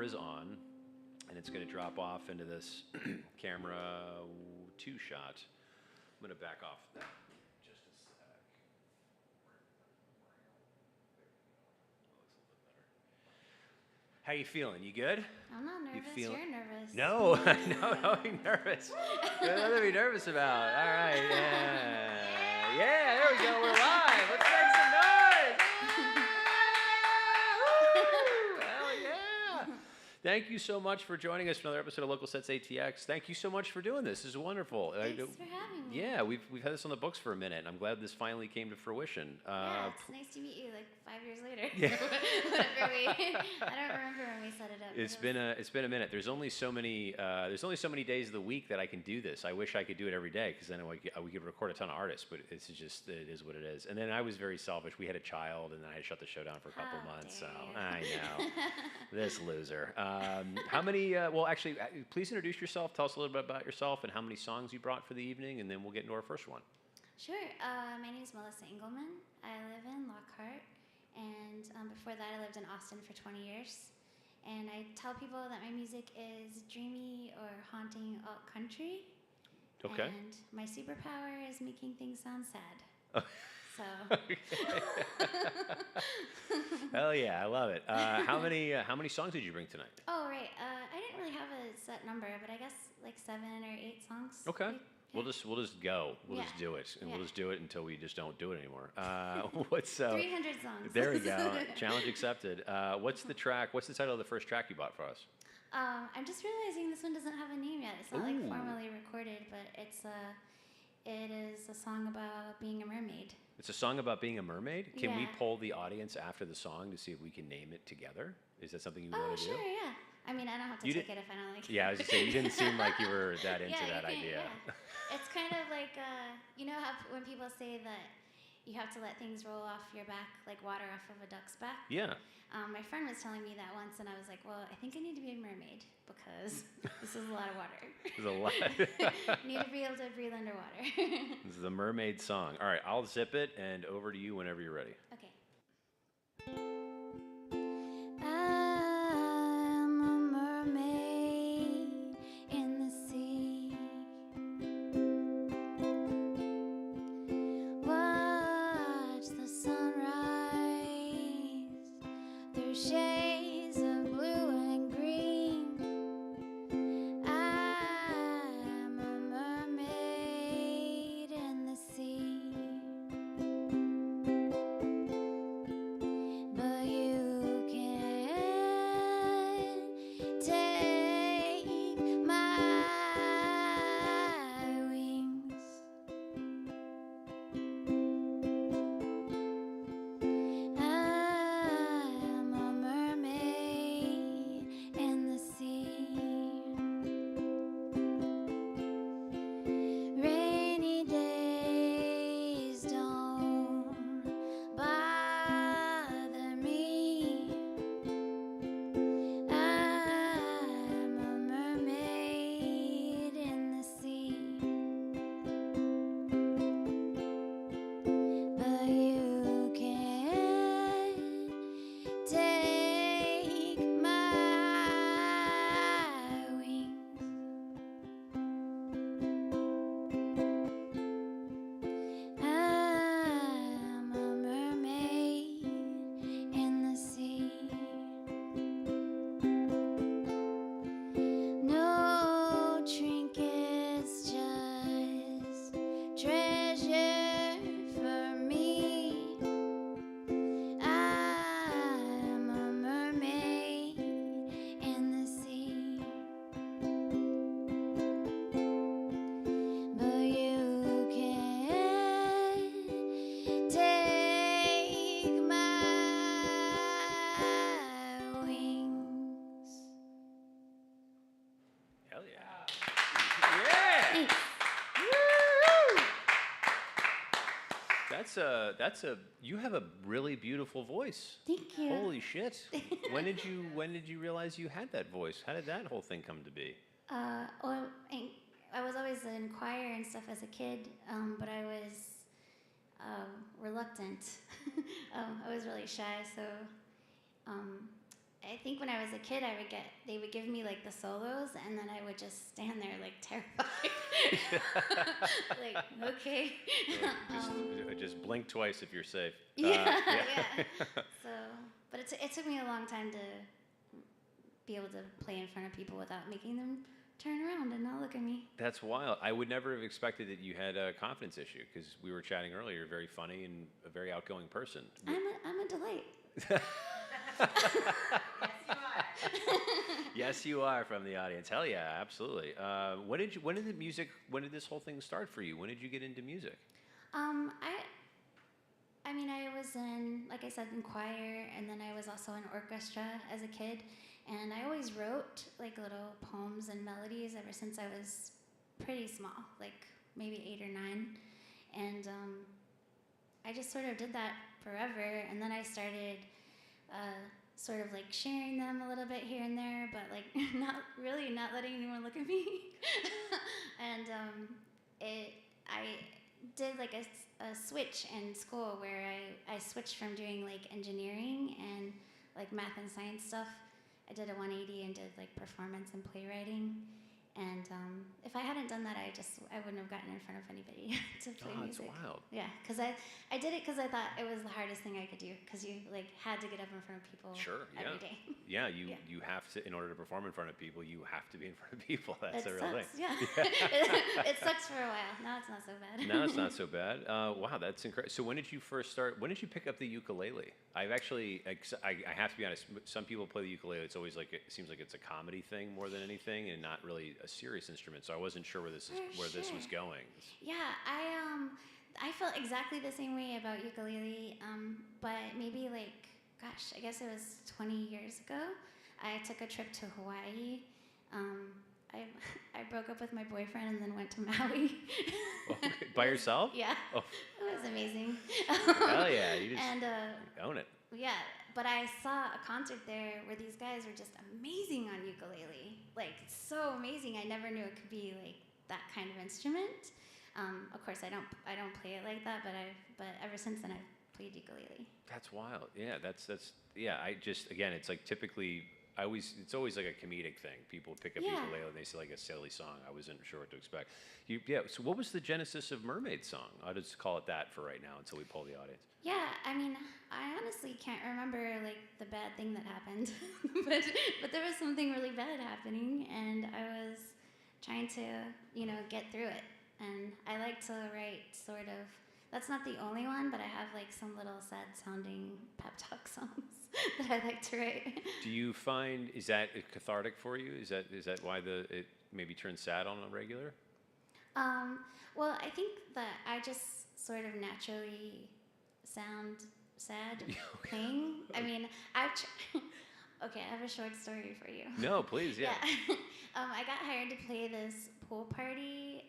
camera is on, and it's going to drop off into this camera 2 shot. I'm going to back off that just a sec. Looks a little bit better. How you feeling? You good? I'm not nervous. You're nervous. No, no, don't be nervous. There's nothing to be nervous about. All right, yeah. Yeah, there we go. We're live. Let's make some noise. Woo! Hell yeah. Thank you so much for joining us for another episode of Local Sets ATX. Thank you so much for doing this. This is wonderful. Thanks for having me. Yeah, we've had this on the books for a minute, and I'm glad this finally came to fruition. Yeah, it's nice to meet you like 5 years later. Yeah. I don't remember when we set it up. It's been a minute. There's only so many days of the week that I can do this. I wish I could do it every day because then we could record a ton of artists. But it is what it is. And then I was very selfish. We had a child, and then I shut the show down for a couple months. So I know this loser. How many? Well, actually, please introduce yourself. Tell us a little bit about yourself and how many songs you brought for the evening, and then we'll get into our first one. Sure. My name is Melissa Engleman. I live in Lockhart, and before that, I lived in Austin for 20 years. And I tell people that my music is dreamy or haunting alt country. Okay. And my superpower is making things sound sad. So. Hell yeah, I love it. How many songs did you bring tonight? Oh right, I didn't really have a set number, but I guess like 7 or 8 songs. Okay. Yeah. We'll just go. We'll just do it, and we'll just do it until we just don't do it anymore. What's 300 songs? There we go. Challenge accepted. What's the track? What's the title of the first track you bought for us? I'm just realizing this one doesn't have a name yet. It's not like formally recorded, but it is a song about being a mermaid. It's a song about being a mermaid? Can we Yeah. poll the audience after the song to see if we can name it together? Is that something you want to do? Oh, sure, yeah. I mean, I don't have to take it if I don't like it. Yeah, I was just saying, you didn't seem like you were that into that idea. Yeah. It's kind of like, you know how when people say that you have to let things roll off your back like water off of a duck's back? Yeah. My friend was telling me that once, and I was like, well, I think I need to be a mermaid because this is a lot of water. There's a lot. I need to be able to breathe underwater. This is a mermaid song. All right, I'll zip it, and over to you whenever you're ready. Okay. I'm a mermaid in the sea. Watch the sunrise through shades of blue and green. I'm a mermaid in the sea. But you can't take my wings. I'm a mermaid in the sea. Rainy days don't bother me. I'm a mermaid in the sea. But you can't take my wings. I'm a mermaid in the sea. No trinkets, just treasure for me. I'm a mermaid in the sea. But you can't take my wings. Hell yeah. Yeah! Woo! You have a really beautiful voice. Thank you. Holy shit. When did you realize you had that voice? How did that whole thing come to be? Well, I was always in choir and stuff as a kid, but I was reluctant. I was really shy, so I think when I was a kid, they would give me like the solos, and then I would just stand there like terrified. Like, okay. Just blink twice if you're safe. Yeah, yeah. So, but it took me a long time to be able to play in front of people without making them turn around and not look at me. That's wild. I would never have expected that you had a confidence issue because we were chatting earlier. You're very funny and a very outgoing person. I'm a delight. Yes, you are from the audience. Hell yeah, absolutely. When did this whole thing start for you? When did you get into music? I mean, I was in, like I said, in choir, and then I was also in orchestra as a kid. And I always wrote like little poems and melodies ever since I was pretty small, like maybe 8 or 9. And I just sort of did that forever. And then I started sort of like sharing them a little bit here and there, but like not letting anyone look at me. And I did like a switch in school where I switched from doing like engineering and like math and science stuff. I did a 180 and did like performance and playwriting. And if I hadn't done that, I wouldn't have gotten in front of anybody to play music. That's wild. Yeah, because I did it because I thought it was the hardest thing I could do, because you like had to get up in front of people every day. Yeah, you have to, in order to perform in front of people, you have to be in front of people. That's the real thing. Yeah. It sucks for a while. Now it's not so bad. Now it's not so bad. Wow, that's incredible. So when did you first start? When did you pick up the ukulele? I've actually, I have to be honest. Some people play the ukulele. It's always like, it seems like it's a comedy thing more than anything, and not really a serious instrument. So I wasn't sure where this was going. Yeah, I felt exactly the same way about ukulele, but maybe like, gosh, I guess it was 20 years ago. I took a trip to Hawaii. I broke up with my boyfriend and then went to Maui. Okay. By yourself? Yeah. Oh. It was amazing. Hell yeah, you just own it. Yeah, but I saw a concert there where these guys were just amazing on ukulele. Like, so amazing. I never knew it could be like that kind of instrument. Of course, I don't play it like that, but ever since then I've played ukulele. That's wild. Yeah, that's yeah. I just, again, it's like typically it's always like a comedic thing. People pick up ukulele and they say like a silly song. I wasn't sure what to expect. So what was the genesis of Mermaid Song? I'll just call it that for right now until we poll the audience. Yeah, I mean, I honestly can't remember like the bad thing that happened, but there was something really bad happening, and I was trying to, get through it. And I like to write sort of. That's not the only one, but I have like some little sad-sounding pep talk songs that I like to write. Do you find, is that cathartic for you? Is that why it maybe turns sad on a regular? Well, I think that I just sort of naturally sound sad playing. I mean, okay, I have a short story for you. No, please, yeah. I got hired to play this pool party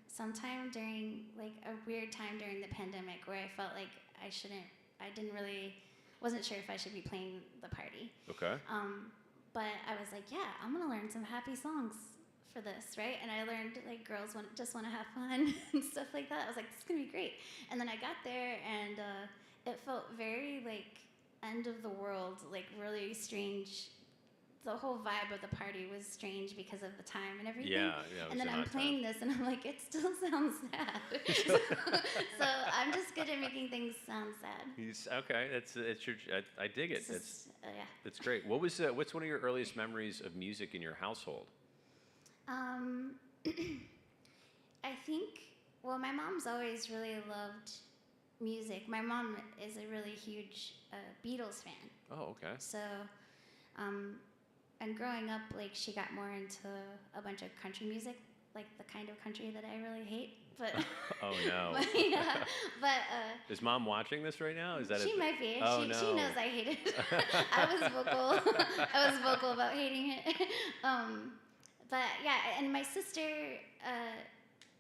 sometime during, like, a weird time during the pandemic where I felt like wasn't sure if I should be playing the party. Okay. But I was like, yeah, I'm gonna learn some happy songs for this, right? And I learned like girls just want to have fun and stuff like that. I was like, this is gonna be great. And then I got there, and it felt very like end of the world, like really strange. The whole vibe of the party was strange because of the time and everything. Yeah. And then I'm playing this, and I'm like, it still sounds sad. So I'm just good at making things sound sad. Okay, I dig it. Yeah. That's great. What's one of your earliest memories of music in your household? I think, well, my mom's always really loved music. My mom is a really huge Beatles fan. Oh, okay. So, and growing up, like, she got more into a bunch of country music, like the kind of country that I really hate. But oh no. But is Mom watching this right now? Is that she might be. Oh, she no. knows I hate it. I was vocal about hating it. But yeah, and my sister.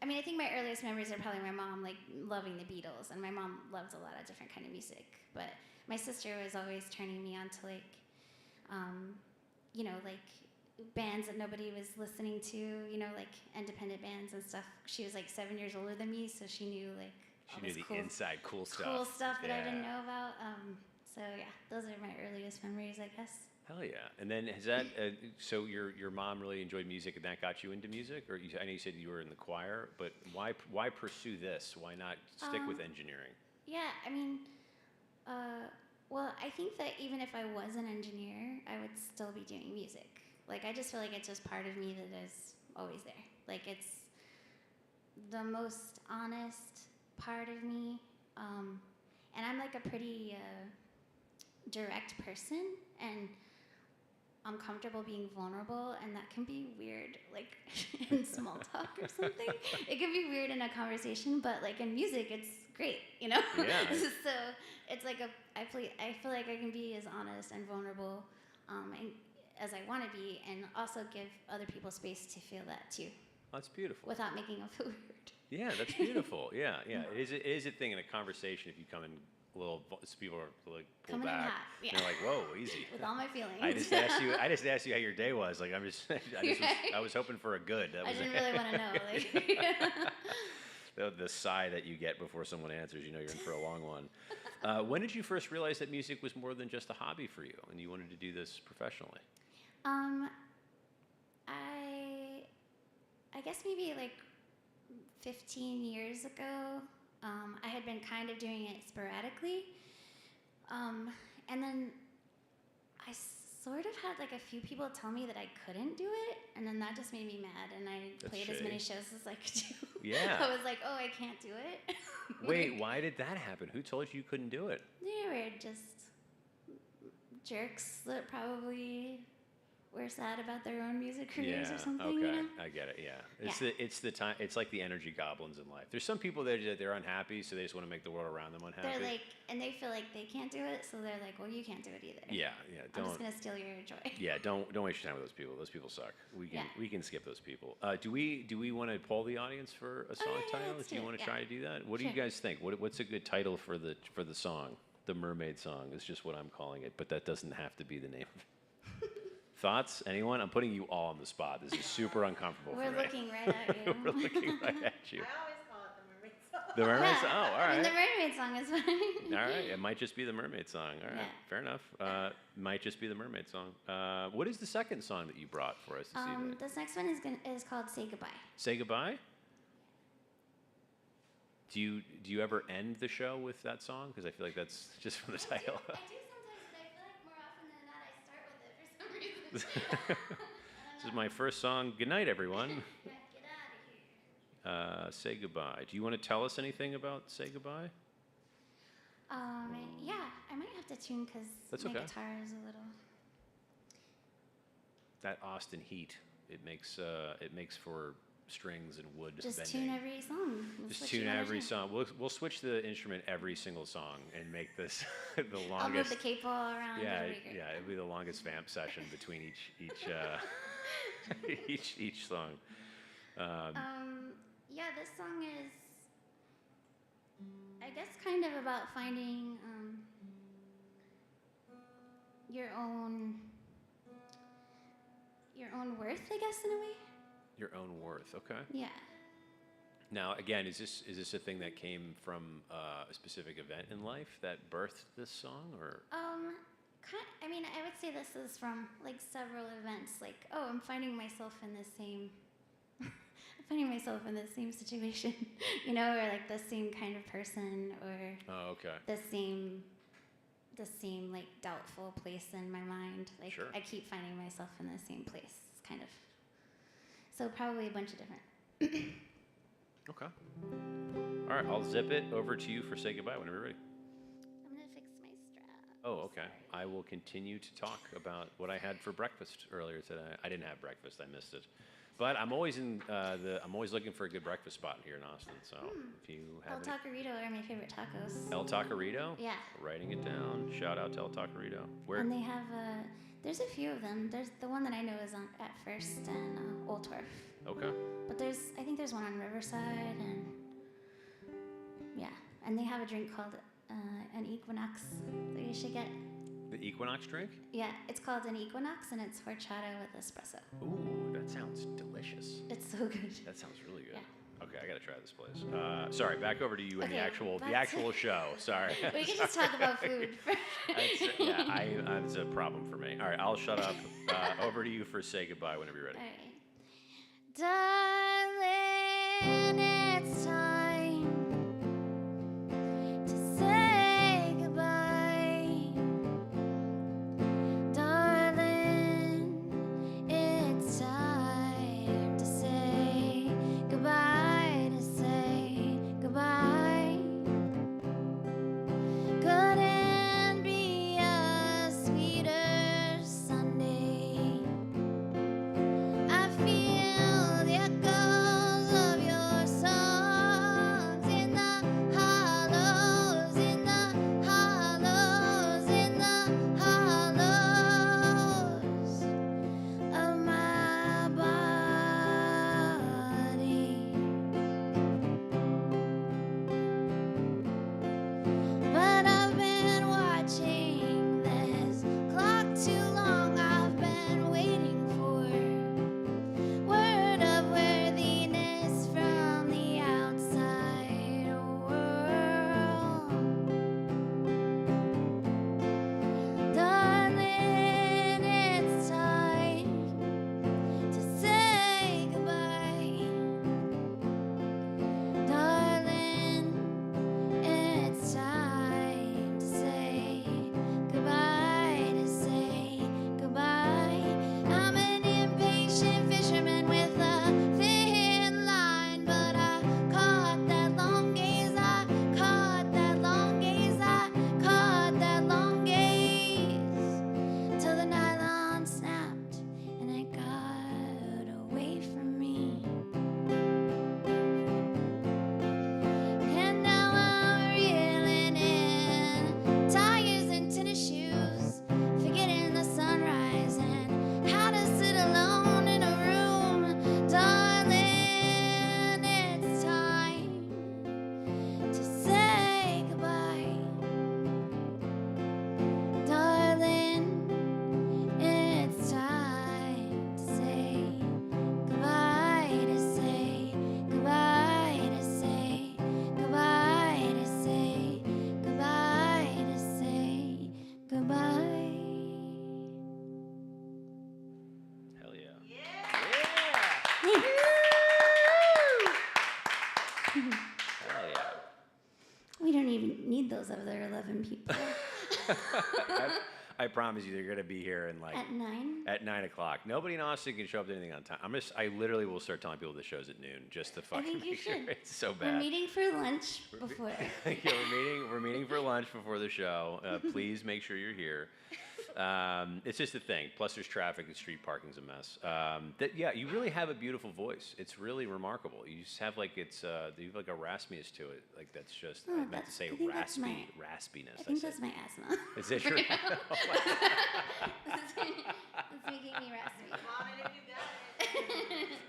I think my earliest memories are probably my mom like loving the Beatles, and my mom loves a lot of different kind of music. But my sister was always turning me on to like, like bands that nobody was listening to, like independent bands and stuff. She was like 7 years older than me, so she knew like she knew the inside cool stuff. Cool stuff that I didn't know about. So yeah, those are my earliest memories, I guess. Hell yeah! And then has that? So your mom really enjoyed music, and that got you into music, or I know you said you were in the choir, but why pursue this? Why not stick with engineering? Yeah, I mean, well, I think that even if I was an engineer, I would still be doing music. Like, I just feel like it's just part of me that is always there. Like, it's the most honest part of me. And I'm like a pretty direct person, and I'm comfortable being vulnerable, and that can be weird, like in small talk or something. It can be weird in a conversation, but like in music, it's great, you know? Yeah. So it's like I feel like I can be as honest and vulnerable and as I want to be, and also give other people space to feel that too. That's beautiful. Without making them feel weird. Yeah, that's beautiful. Yeah, yeah. It is a thing in a conversation if you come in a little, people are like pull Coming in back. hot, yeah. They're like, whoa, easy. With all my feelings. I just asked you how your day was. Like I was hoping for a good. That I was didn't really want to know. Like. the sigh that you get before someone answers, you know you're in for a long one. When did you first realize that music was more than just a hobby for you, and you wanted to do this professionally? I guess maybe like 15 years ago. I had been kind of doing it sporadically, and then I sort of had like a few people tell me that I couldn't do it, and then that just made me mad, and I played as many shows as I could do. Yeah. I was like, oh, I can't do it. Wait, why did that happen? Who told you couldn't do it? They were just jerks that probably were sad about their own music careers or something. Okay, you know? I get it. Yeah, it's the time. It's like the energy goblins in life. There's some people that they're unhappy, so they just want to make the world around them unhappy. They're like, and they feel like they can't do it, so they're like, well, you can't do it either. Yeah. I'm just gonna steal your joy. Yeah, don't waste your time with those people. Those people suck. We can skip those people. Do we want to poll the audience for a song title? Let's Do you do it, want to try to do that? What do you guys think? What's a good title for the song? The Mermaid Song is just what I'm calling it, but that doesn't have to be the name of it. Thoughts? Anyone? I'm putting you all on the spot. This is super uncomfortable for me. We're looking right at you. We're looking right at you. I always call it the mermaid song. The Mermaid Song? Oh, all I mean, right. the Mermaid Song is fine. All right. It might just be the Mermaid Song. All right. Yeah. Fair enough. Might just be the Mermaid Song. What is the second song that you brought for us this evening? This next one is called Say Goodbye. Say Goodbye? Do you ever end the show with that song? Because I feel like that's just from the title. I do sometimes, but I feel like more often than not I start with it for some reason. This is my first song. Good night, everyone. Yeah, get out of here. Say Goodbye. Do you want to tell us anything about Say Goodbye? Yeah, I might have to tune because my okay. guitar is a little. That Austin heat, it makes for strings and wood Just bending. tune every song. Just That's what tune you gotta every do. song. We'll switch the instrument every single song and make this the longest. I'll move the cape all around. Yeah, it'll be great. yeah, it'll be the longest vamp session between each song. Yeah, this song is, I guess, kind of about finding your own worth, I guess, in a way. Your own worth, okay. Yeah. Now, again, is this a thing that came from a specific event in life that birthed this song, or? I mean, I would say this is from like several events. Like, oh, I'm finding myself in the same. I'm finding myself in the same situation, you know, or like the same kind of person, or. Oh, okay. The same like doubtful place in my mind. Like Sure. I keep finding myself in the same place, kind of. So probably a bunch of different. Okay. All right, I'll zip it over to you for Say Goodbye whenever you're ready. I'm gonna fix my strap. Oh, okay. I will continue to talk about what I had for breakfast earlier today. I didn't have breakfast. I missed it. But I'm always I'm always looking for a good breakfast spot here in Austin. So if you have El Taquerito are my favorite tacos. El Taquerito? Yeah. Writing it down. Shout out to El Taquerito. Where? And they have there's a few of them. There's the one that I know is on at First and Old Torf. Okay. But I think there's one on Riverside, and yeah, and they have a drink called an Equinox that you should get. The Equinox drink? Yeah, it's called an Equinox, and it's horchata with espresso. Ooh, that sounds delicious. It's so good. That sounds really good. Yeah. Okay, I gotta try this place. Sorry, back over to you and the Okay, actual show. Sorry. We can just talk about food. It's a problem for me. All right, I'll shut up. Over to you for say goodbye whenever you're ready. All right. Darling, it's time to say goodbye. Darling, it's time to say goodbye, to say goodbye. Couldn't be a sweeter Sunday. I feel the echoes of your songs in the hollows, in the hollows, in the hollows of my body. But I've been watching this clock too long. I've been waiting for word of worthiness from the outside world. Darling, it's time to say goodbye. Darling, it's time to say goodbye, to say goodbye. I'm an impatient fisherman with a thin line, but I caught that long gaze, I caught that long gaze, I caught that long gaze, till the nylon snapped and it got away from me. And now I'm reeling in tires and tennis shoes, forgetting the sunrise and how to sit alone in a room. Darling, it's time to say goodbye. Darling, it's time to say goodbye, to say goodbye, to say goodbye, to say goodbye, to say goodbye. Hell yeah. Hell yeah. We don't even need those other 11 people. I promise you, they're gonna be here in like At 9? at 9 o'clock. Nobody in Austin can show up to anything on time. I literally will start telling people the show's at noon just to fucking think you make sure. should. It's so We're bad. meeting for lunch before. Yeah, we're meeting for lunch before the show. Please make sure you're here. It's just a thing. Plus, there's traffic and street parking's a mess. Yeah, you really have a beautiful voice. It's really remarkable. You just have like you have like a raspiness to it. Like that's just Oh, I meant to that's- say I think that's raspiness. I think said. that's my asthma. Is it true? It's making me raspy.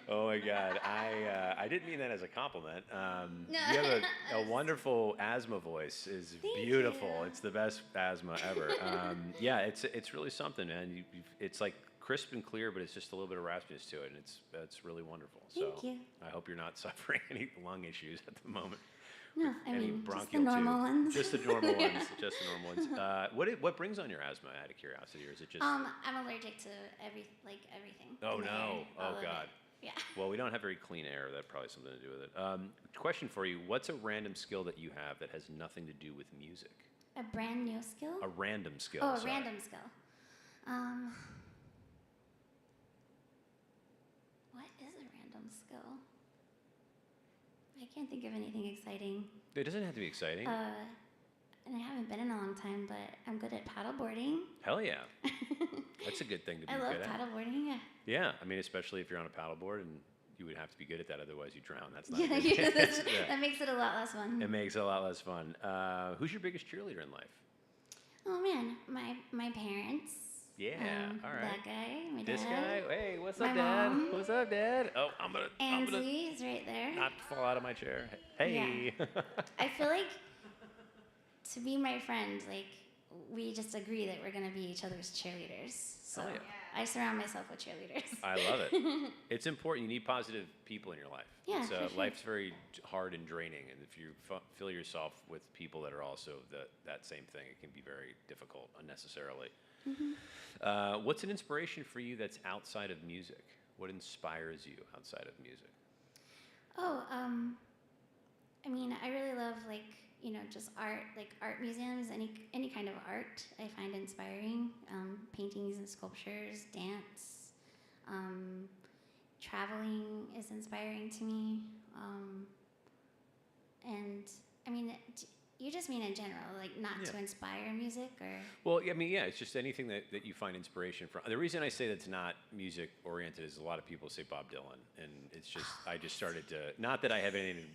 Oh my God, I didn't mean that as a compliment. No. You have a wonderful asthma voice. It's Thank beautiful. you. It's the best asthma ever. Yeah, it's really something, man. It's like crisp and clear, but it's just a little bit of raspiness to it, and it's really wonderful. Thank So you. I hope you're not suffering any lung issues at the moment. No, I Any mean, just the bronchial normal tube. ones. Just the normal ones. Just the normal ones. What brings on your asthma? Out of curiosity, or is it just? I'm allergic to everything. Oh in the no! air, all Oh of God! it. Yeah. Well, we don't have very clean air. That probably has something to do with it. Question for you: what's a random skill that you have that has nothing to do with music? A brand new skill? A random skill. Oh, a sorry. random skill. What is a random skill? I can't think of anything exciting. It doesn't have to be exciting. And I haven't been in a long time, but I'm good at paddleboarding. Hell yeah! That's a good thing to be I love good at. paddleboarding, yeah. Yeah, I mean, especially if you're on a paddleboard, and you would have to be good at that, otherwise you drown. That's not. Yeah, a good yeah, that makes it a lot less fun. It makes it a lot less fun. Who's your biggest cheerleader in life? Oh man, my parents. Yeah, all right. That guy, my This dad. guy. Hey, what's My up, Dad? mom. What's up, Dad? Oh, I'm gonna Ansley is right there. not fall out of my chair. Hey. I feel like to be my friend, like we just agree that we're gonna be each other's cheerleaders. So Oh, yeah. I surround myself with cheerleaders. I love it. It's important. You need positive people in your life. Yeah, It's, for sure. Life's very hard and draining, and if you fill yourself with people that are also that same thing, it can be very difficult unnecessarily. What's an inspiration for you that's outside of music? What inspires you outside of music? Oh, I mean, I really love just art, like art museums, any kind of art I find inspiring. Paintings and sculptures, dance, traveling is inspiring to me. And I mean, you just mean in general, like not to inspire music or? Well, I mean, yeah, it's just anything that you find inspiration from. The reason I say that's not music oriented is a lot of people say Bob Dylan, and it's just I just started to, not that I have anything.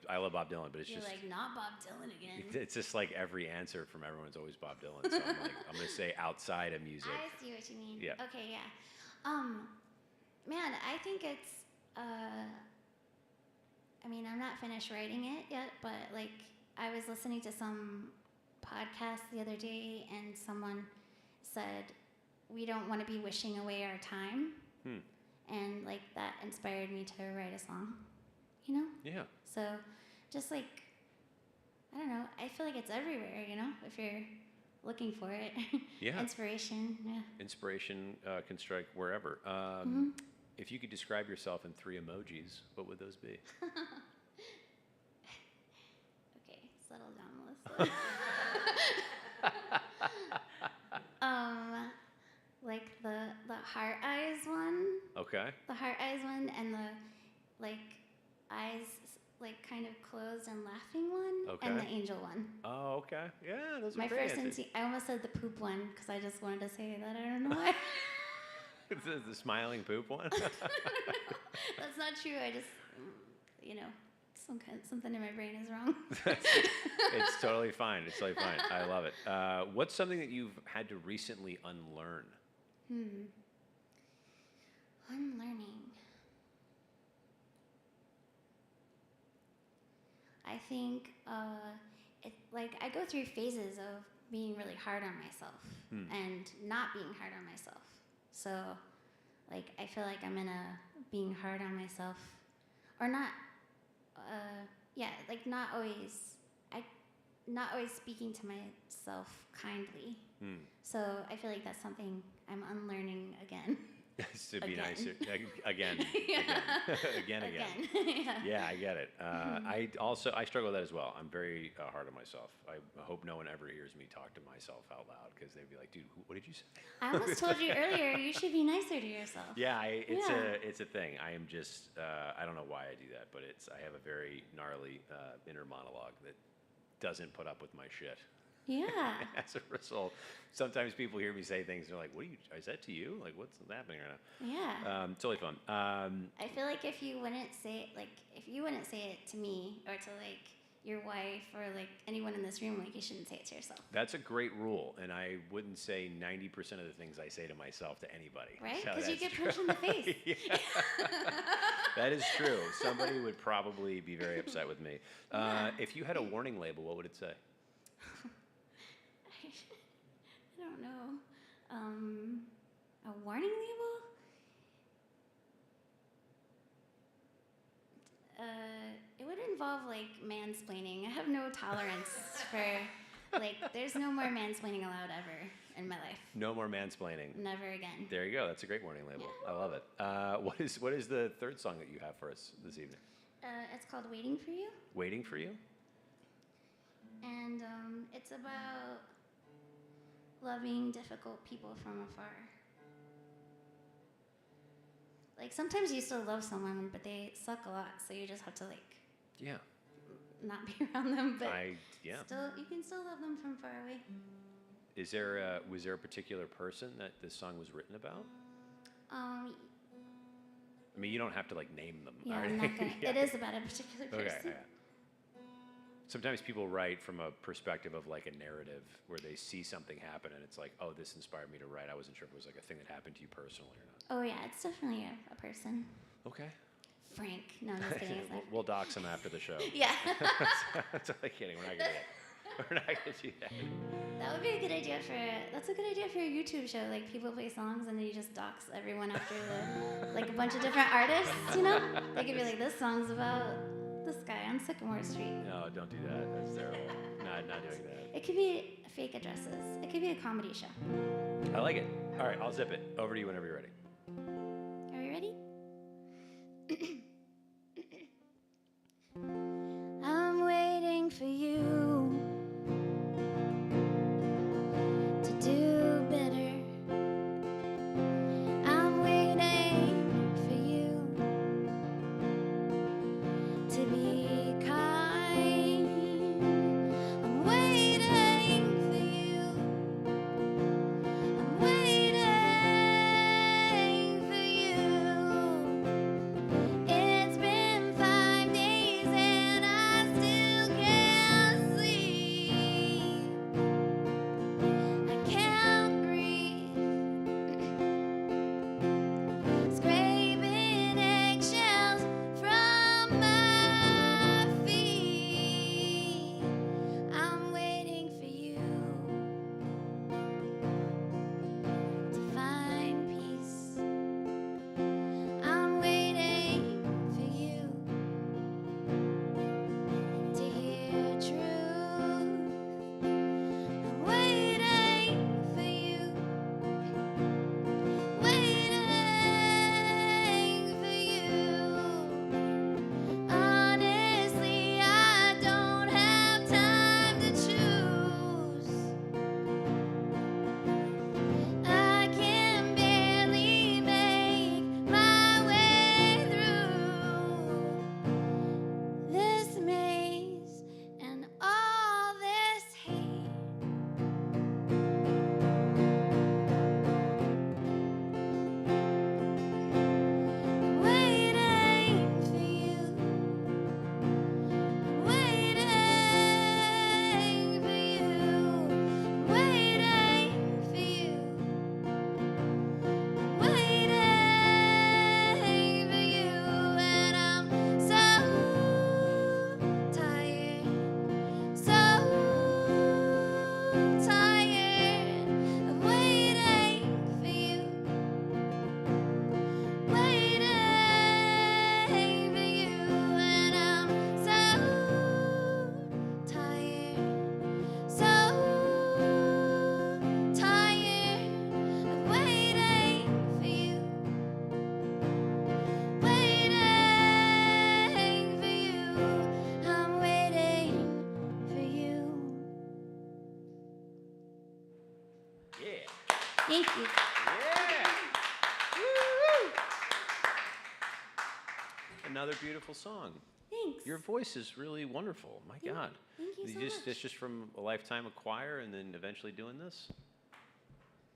I love Bob Dylan, but it's You're just like, not Bob Dylan again. it's just like every answer from everyone's always Bob Dylan. So I'm gonna say outside of music. I see what you mean. Yeah. Okay, yeah. Man, I think it's, I mean, I'm not finished writing it yet, but like, I was listening to some podcast the other day, and someone said, we don't want to be wishing away our time. And like, that inspired me to write a song, you know? Yeah. So just like, I don't know, I feel like it's everywhere, you know, if you're looking for it. Yeah. Inspiration, yeah. Inspiration can strike wherever. If you could describe yourself in 3 emojis, what would those be? Okay, settle down, Melissa. Like the heart eyes one. Okay. The heart eyes one, and the like eyes like kind of closed and laughing one, Okay. and the angel one. Oh, okay. Yeah, those are My great first answers. I almost said the poop one because I just wanted to say that. I don't know why. the smiling poop one? That's not true. I just, you know, something in my brain is wrong. It's totally fine. It's totally fine. I love it. What's something that you've had to recently unlearn? Unlearning. I think I go through phases of being really hard on myself and not being hard on myself. So, like, I feel like I'm in a being hard on myself, or not. Like not always speaking to myself kindly. So I feel like that's something I'm unlearning again. To be Again. nicer. Again. Again. Yeah, I get it. I struggle with that as well. I'm very hard on myself. I hope no one ever hears me talk to myself out loud, because they'd be like, dude, what did you say? I almost told you earlier you should be nicer to yourself. Yeah, it's a thing. I am just, I don't know why I do that, but I have a very gnarly inner monologue that doesn't put up with my shit. Yeah. As a result, sometimes people hear me say things, and they're like, is that to you? Like, what's happening right now? Yeah. Totally fun. I feel like if you wouldn't say it to me or to like your wife or like anyone in this room, like you shouldn't say it to yourself. That's a great rule, and I wouldn't say 90% of the things I say to myself to anybody. Right? So Because you that's get true. punched in the face. Yeah. That is true. Somebody would probably be very upset with me. Yeah. If you had a warning label, what would it say? I don't know. A warning label? It would involve like mansplaining. I have no tolerance for there's no more mansplaining allowed ever in my life. No more mansplaining. Never again. There you go. That's a great warning label. Yeah. I love it. What is the third song that you have for us this evening? It's called Waiting for You. Waiting for You? And it's about loving difficult people from afar. Like sometimes you still love someone, but they suck a lot, so you just have to Yeah. not be around them. But Yeah. still, you can still love them from far away. Was there a particular person that this song was written about? I mean, you don't have to name them. Yeah, or I'm not anything. gonna. Yeah. It is about a particular person. Okay. Sometimes people write from a perspective of a narrative where they see something happen and it's like, oh, this inspired me to write. I wasn't sure if it was a thing that happened to you personally or not. Oh yeah, it's definitely a person. Okay. Frank. No, I'm just kidding. We'll dox him after the show. Yeah. I'm totally kidding. We're not gonna do that. That would be a good idea that's a good idea for a YouTube show. Like people play songs and then you just dox everyone after like a bunch of different artists, you know? They could be like, this song's about this guy on Sycamore Street. No, don't do that. That's terrible. Not doing that. It could be fake addresses. It could be a comedy show. I like it. All right, I'll zip it. Over to you whenever you're ready. Are we ready? I'm waiting for you to do better. I'm waiting for you to be kind. I'm waiting for you. I'm waiting for you. It's been 5 days and I still can't sleep. I can't breathe. Scraping eggshells from my feet. I'm waiting for you to find peace. I'm waiting for you to hear truth. I'm waiting for you, waiting for you. Honestly, I don't have time to choose. I can barely make my way through this maze and all this hate. Waiting for you, waiting for you, waiting for you. Waiting for you, and I'm so tired of waiting for you, waiting for you, and I'm so tired of waiting for you. Waiting for you, I'm waiting for you. Yeah. Thank you. Yeah. Woo-hoo. Another beautiful song. Thanks. Your voice is really wonderful. My God. Thank you so It's much. just from a lifetime of choir and then eventually doing this?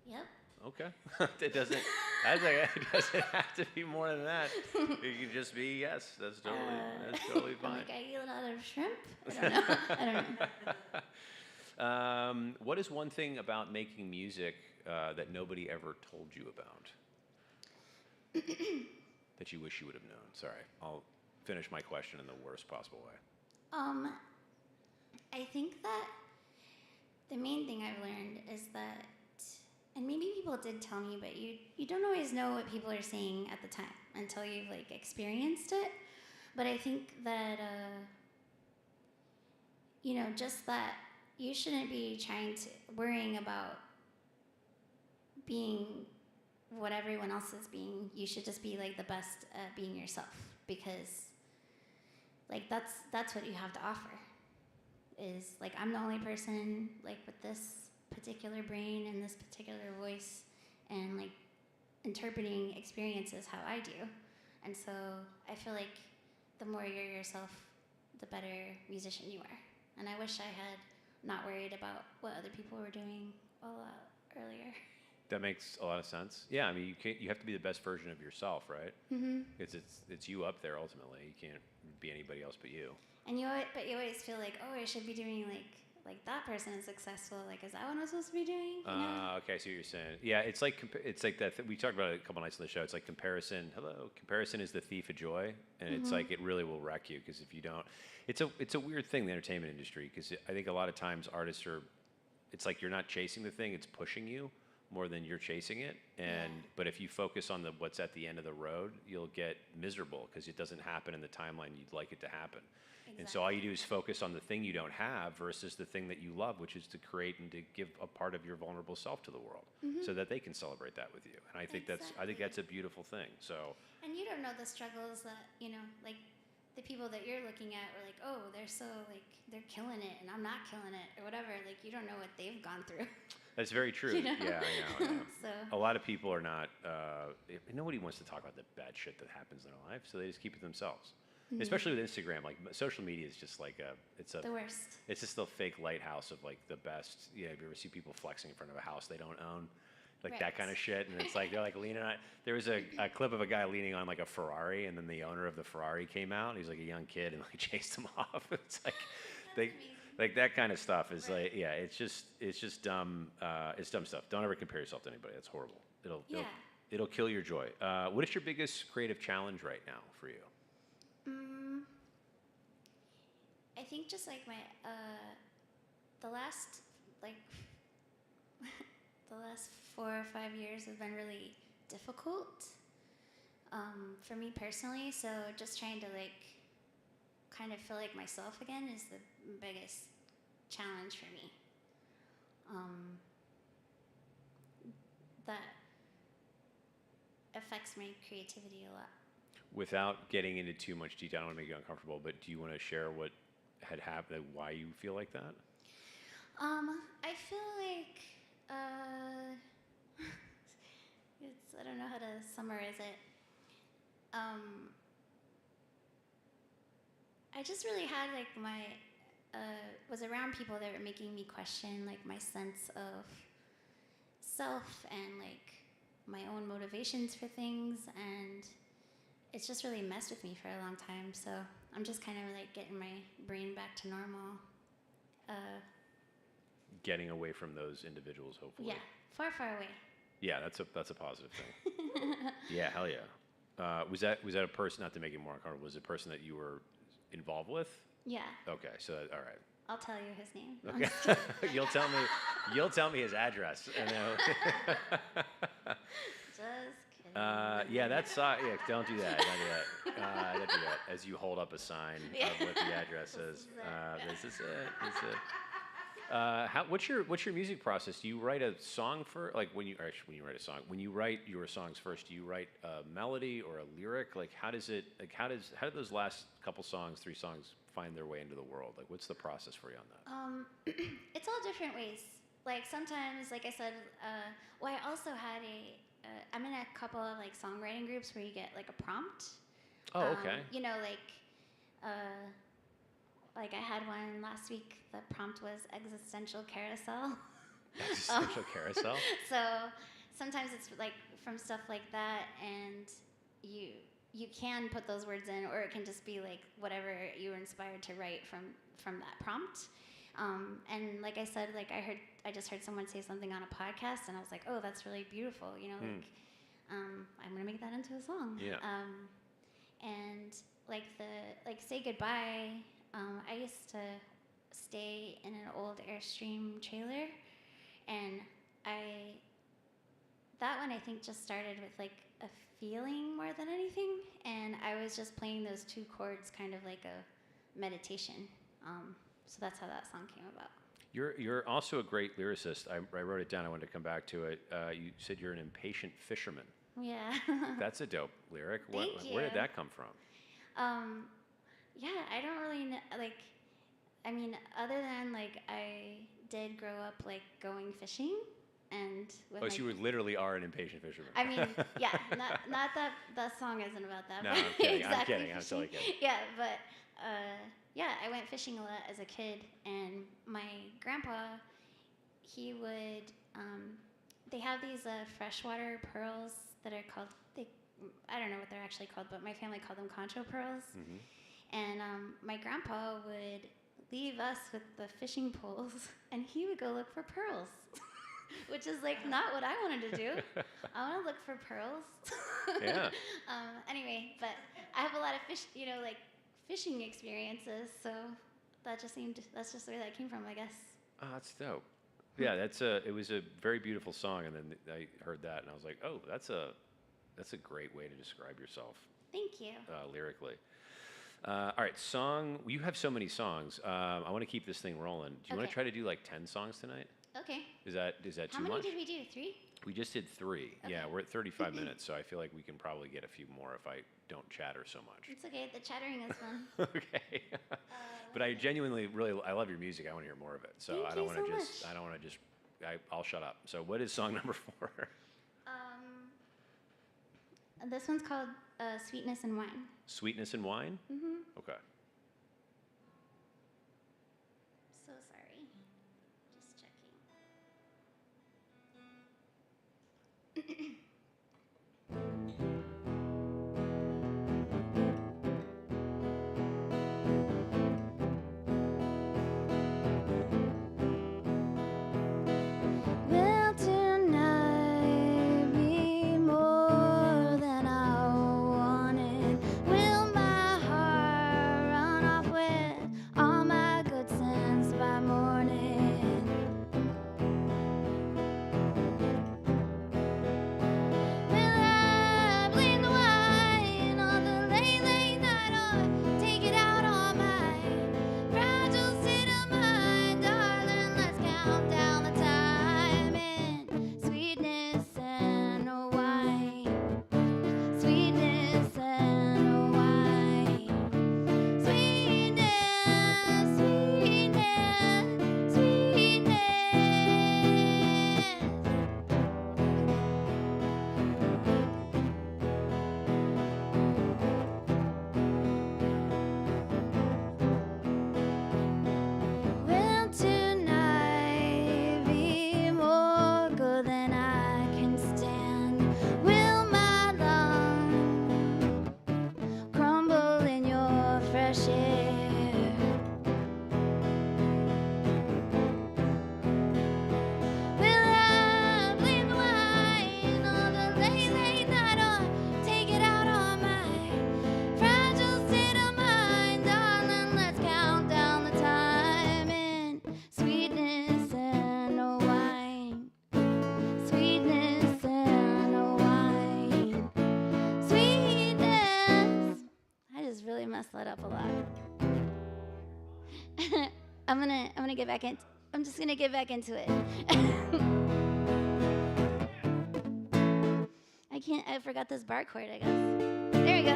Yep. Okay. It doesn't have to be more than that. It could just be yes. That's totally I'm fine. like, I eat a lot of shrimp. I don't know. I don't know. What is one thing about making music that nobody ever told you about? That you wish you would have known? Sorry, I'll finish my question in the worst possible way. I think that the main thing I've learned is that, and maybe people did tell me, but you don't always know what people are saying at the time until you've like experienced it. But I think that just that you shouldn't be worrying about being what everyone else is being. You should just be like the best at being yourself, because like that's what you have to offer. Is like, I'm the only person like with this particular brain and this particular voice and like interpreting experiences how I do. And so I feel like the more you're yourself, the better musician you are. And I wish I had not worried about what other people were doing a lot earlier. That makes a lot of sense. Yeah, I mean, you have to be the best version of yourself, right? Mm-hmm. Because it's you up there ultimately. You can't be anybody else but you. And you always feel like, oh, I should be doing like that person is successful. Like, is that what I'm supposed to be doing? You know? Okay, I see what you're saying. Yeah, it's like that. We talked about it a couple nights on the show. It's like comparison. Comparison is the thief of joy, and it's like it really will wreck you, because if you don't, it's a weird thing, the entertainment industry, because I think a lot of times artists are it's like you're not chasing the thing; it's pushing you more than you're chasing it. And but if you focus on the what's at the end of the road, you'll get miserable because it doesn't happen in the timeline you'd like it to happen. And so all you do is focus on the thing you don't have versus the thing that you love, which is to create and to give a part of your vulnerable self to the world, so that they can celebrate that with you. And I think that's a beautiful thing. So. And you don't know the struggles that like the people that you're looking at are like, oh, they're so like they're killing it, and I'm not killing it, or whatever. Like you don't know what they've gone through. That's very true. You know? Yeah, I know. So a lot of people are not. Nobody wants to talk about the bad shit that happens in their life, so they just keep it themselves. Especially with Instagram, like social media is just like the worst. It's just the fake lighthouse of like the best. You know, if you ever see people flexing in front of a house they don't own, like that kind of shit, and it's like they're like leaning on. There was a clip of a guy leaning on like a Ferrari, and then the owner of the Ferrari came out. And he's like a young kid and like chased him off. It's like like that kind of stuff is like it's just dumb. It's dumb stuff. Don't ever compare yourself to anybody. That's horrible. It'll kill your joy. What is your biggest creative challenge right now for you? I think just like my the last 4 or 5 years have been really difficult for me personally. So just trying to like kind of feel like myself again is the biggest challenge for me. That affects my creativity a lot. Without getting into too much detail, I don't want to make you uncomfortable, but do you want to share what had happened, why you feel like that? I feel like I don't know how to summarize it. I just really had like was around people that were making me question like my sense of self and like my own motivations for things, and it's just really messed with me for a long time. So I'm just kind of like getting my brain back to normal. Getting away from those individuals, hopefully. Yeah, far, far away. Yeah, that's a positive thing. Yeah, hell yeah. Was that a person? Not to make it more uncomfortable. Was it a person that you were involved with? Yeah. Okay, so all right. I'll tell you his name. Okay. You'll tell me his address. Just kidding. Yeah, that's yeah. Don't do that. Don't do that. As you hold up a sign of what the address is. This is it. This is it. What's your music process? Do you write a song for like when you write a song? When you write your songs first, do you write a melody or a lyric? Like how did those last couple songs, 3 songs, find their way into the world? Like what's the process for you on that? It's all different ways. Like sometimes, like I said, I also had I'm in a couple of like songwriting groups where you get like a prompt. Oh, okay. Like I had one last week. The prompt was existential carousel. Existential carousel. So sometimes it's like from stuff like that, and you can put those words in, or it can just be like whatever you were inspired to write from that prompt. And like I said, like I just heard someone say something on a podcast, and I was like, oh, that's really beautiful. I'm gonna make that into a song. Yeah. And like Say Goodbye. I used to stay in an old Airstream trailer, and that one I think just started with like a feeling more than anything, and I was just playing those 2 chords kind of like a meditation. So that's how that song came about. You're also a great lyricist. I wrote it down. I wanted to come back to it. You said you're an impatient fisherman. Yeah. That's a dope lyric. Thank you. Where did that come from? Yeah, I don't really know. Like, I mean, other than like I did grow up like going fishing, and with So you literally are an impatient fisherman. I mean, yeah, not that the song isn't about that. No, but I'm kidding. exactly I'm kidding. I'm totally kidding. Yeah, but yeah, I went fishing a lot as a kid, and my grandpa, he would. They have these freshwater pearls that are called. I don't know what they're actually called, but my family called them concho pearls. Mm-hmm. And my grandpa would leave us with the fishing poles, and he would go look for pearls, which is like not what I wanted to do. I want to look for pearls. Yeah. Anyway, but I have a lot of fishing experiences, so that's just the way that came from, I guess. Oh, that's dope. Yeah, it was a very beautiful song, and then I heard that, and I was like, oh, that's a great way to describe yourself Thank you. lyrically. All right, song. You have so many songs. I want to keep this thing rolling. Do you want to Okay. try to do like 10 songs tonight? Okay. Is that How too many much? did we do? 3? We just did 3. Yeah, Okay. we're at 35 minutes, so I feel like we can probably get a few more if I don't chatter so much. It's okay. The chattering is fun. Okay. But I genuinely I love your music. I want to hear more of it. So Thank I don't you want to so just much. I don't want to just I'll shut up. So what is song number 4? This one's called Sweetness and Wine. Sweetness and Wine? Mm-hmm. Okay. So sorry. Just checking. Will tonight be more than I wanted? Will my heart run off with all my good sense by morning? Will I blame the wine on the late, late night or take it out on my fragile state of mind? Darling, let's count down the time in sweetness and wine. Sweetness and wine. Sweetness, sweetness, sweetness. Will tonight be more good than I can stand? Will my lungs crumble in your fresh air? Will I blame the wine on the late, late night or take it out on my fragile state of mind? Darling, let's count down the time in sweetness and wine. Sweetness and wine. Sweetness. I just really messed that up a lot. I'm gonna get back in. I'm just gonna get back into it. I forgot this bar chord, I guess. There we go.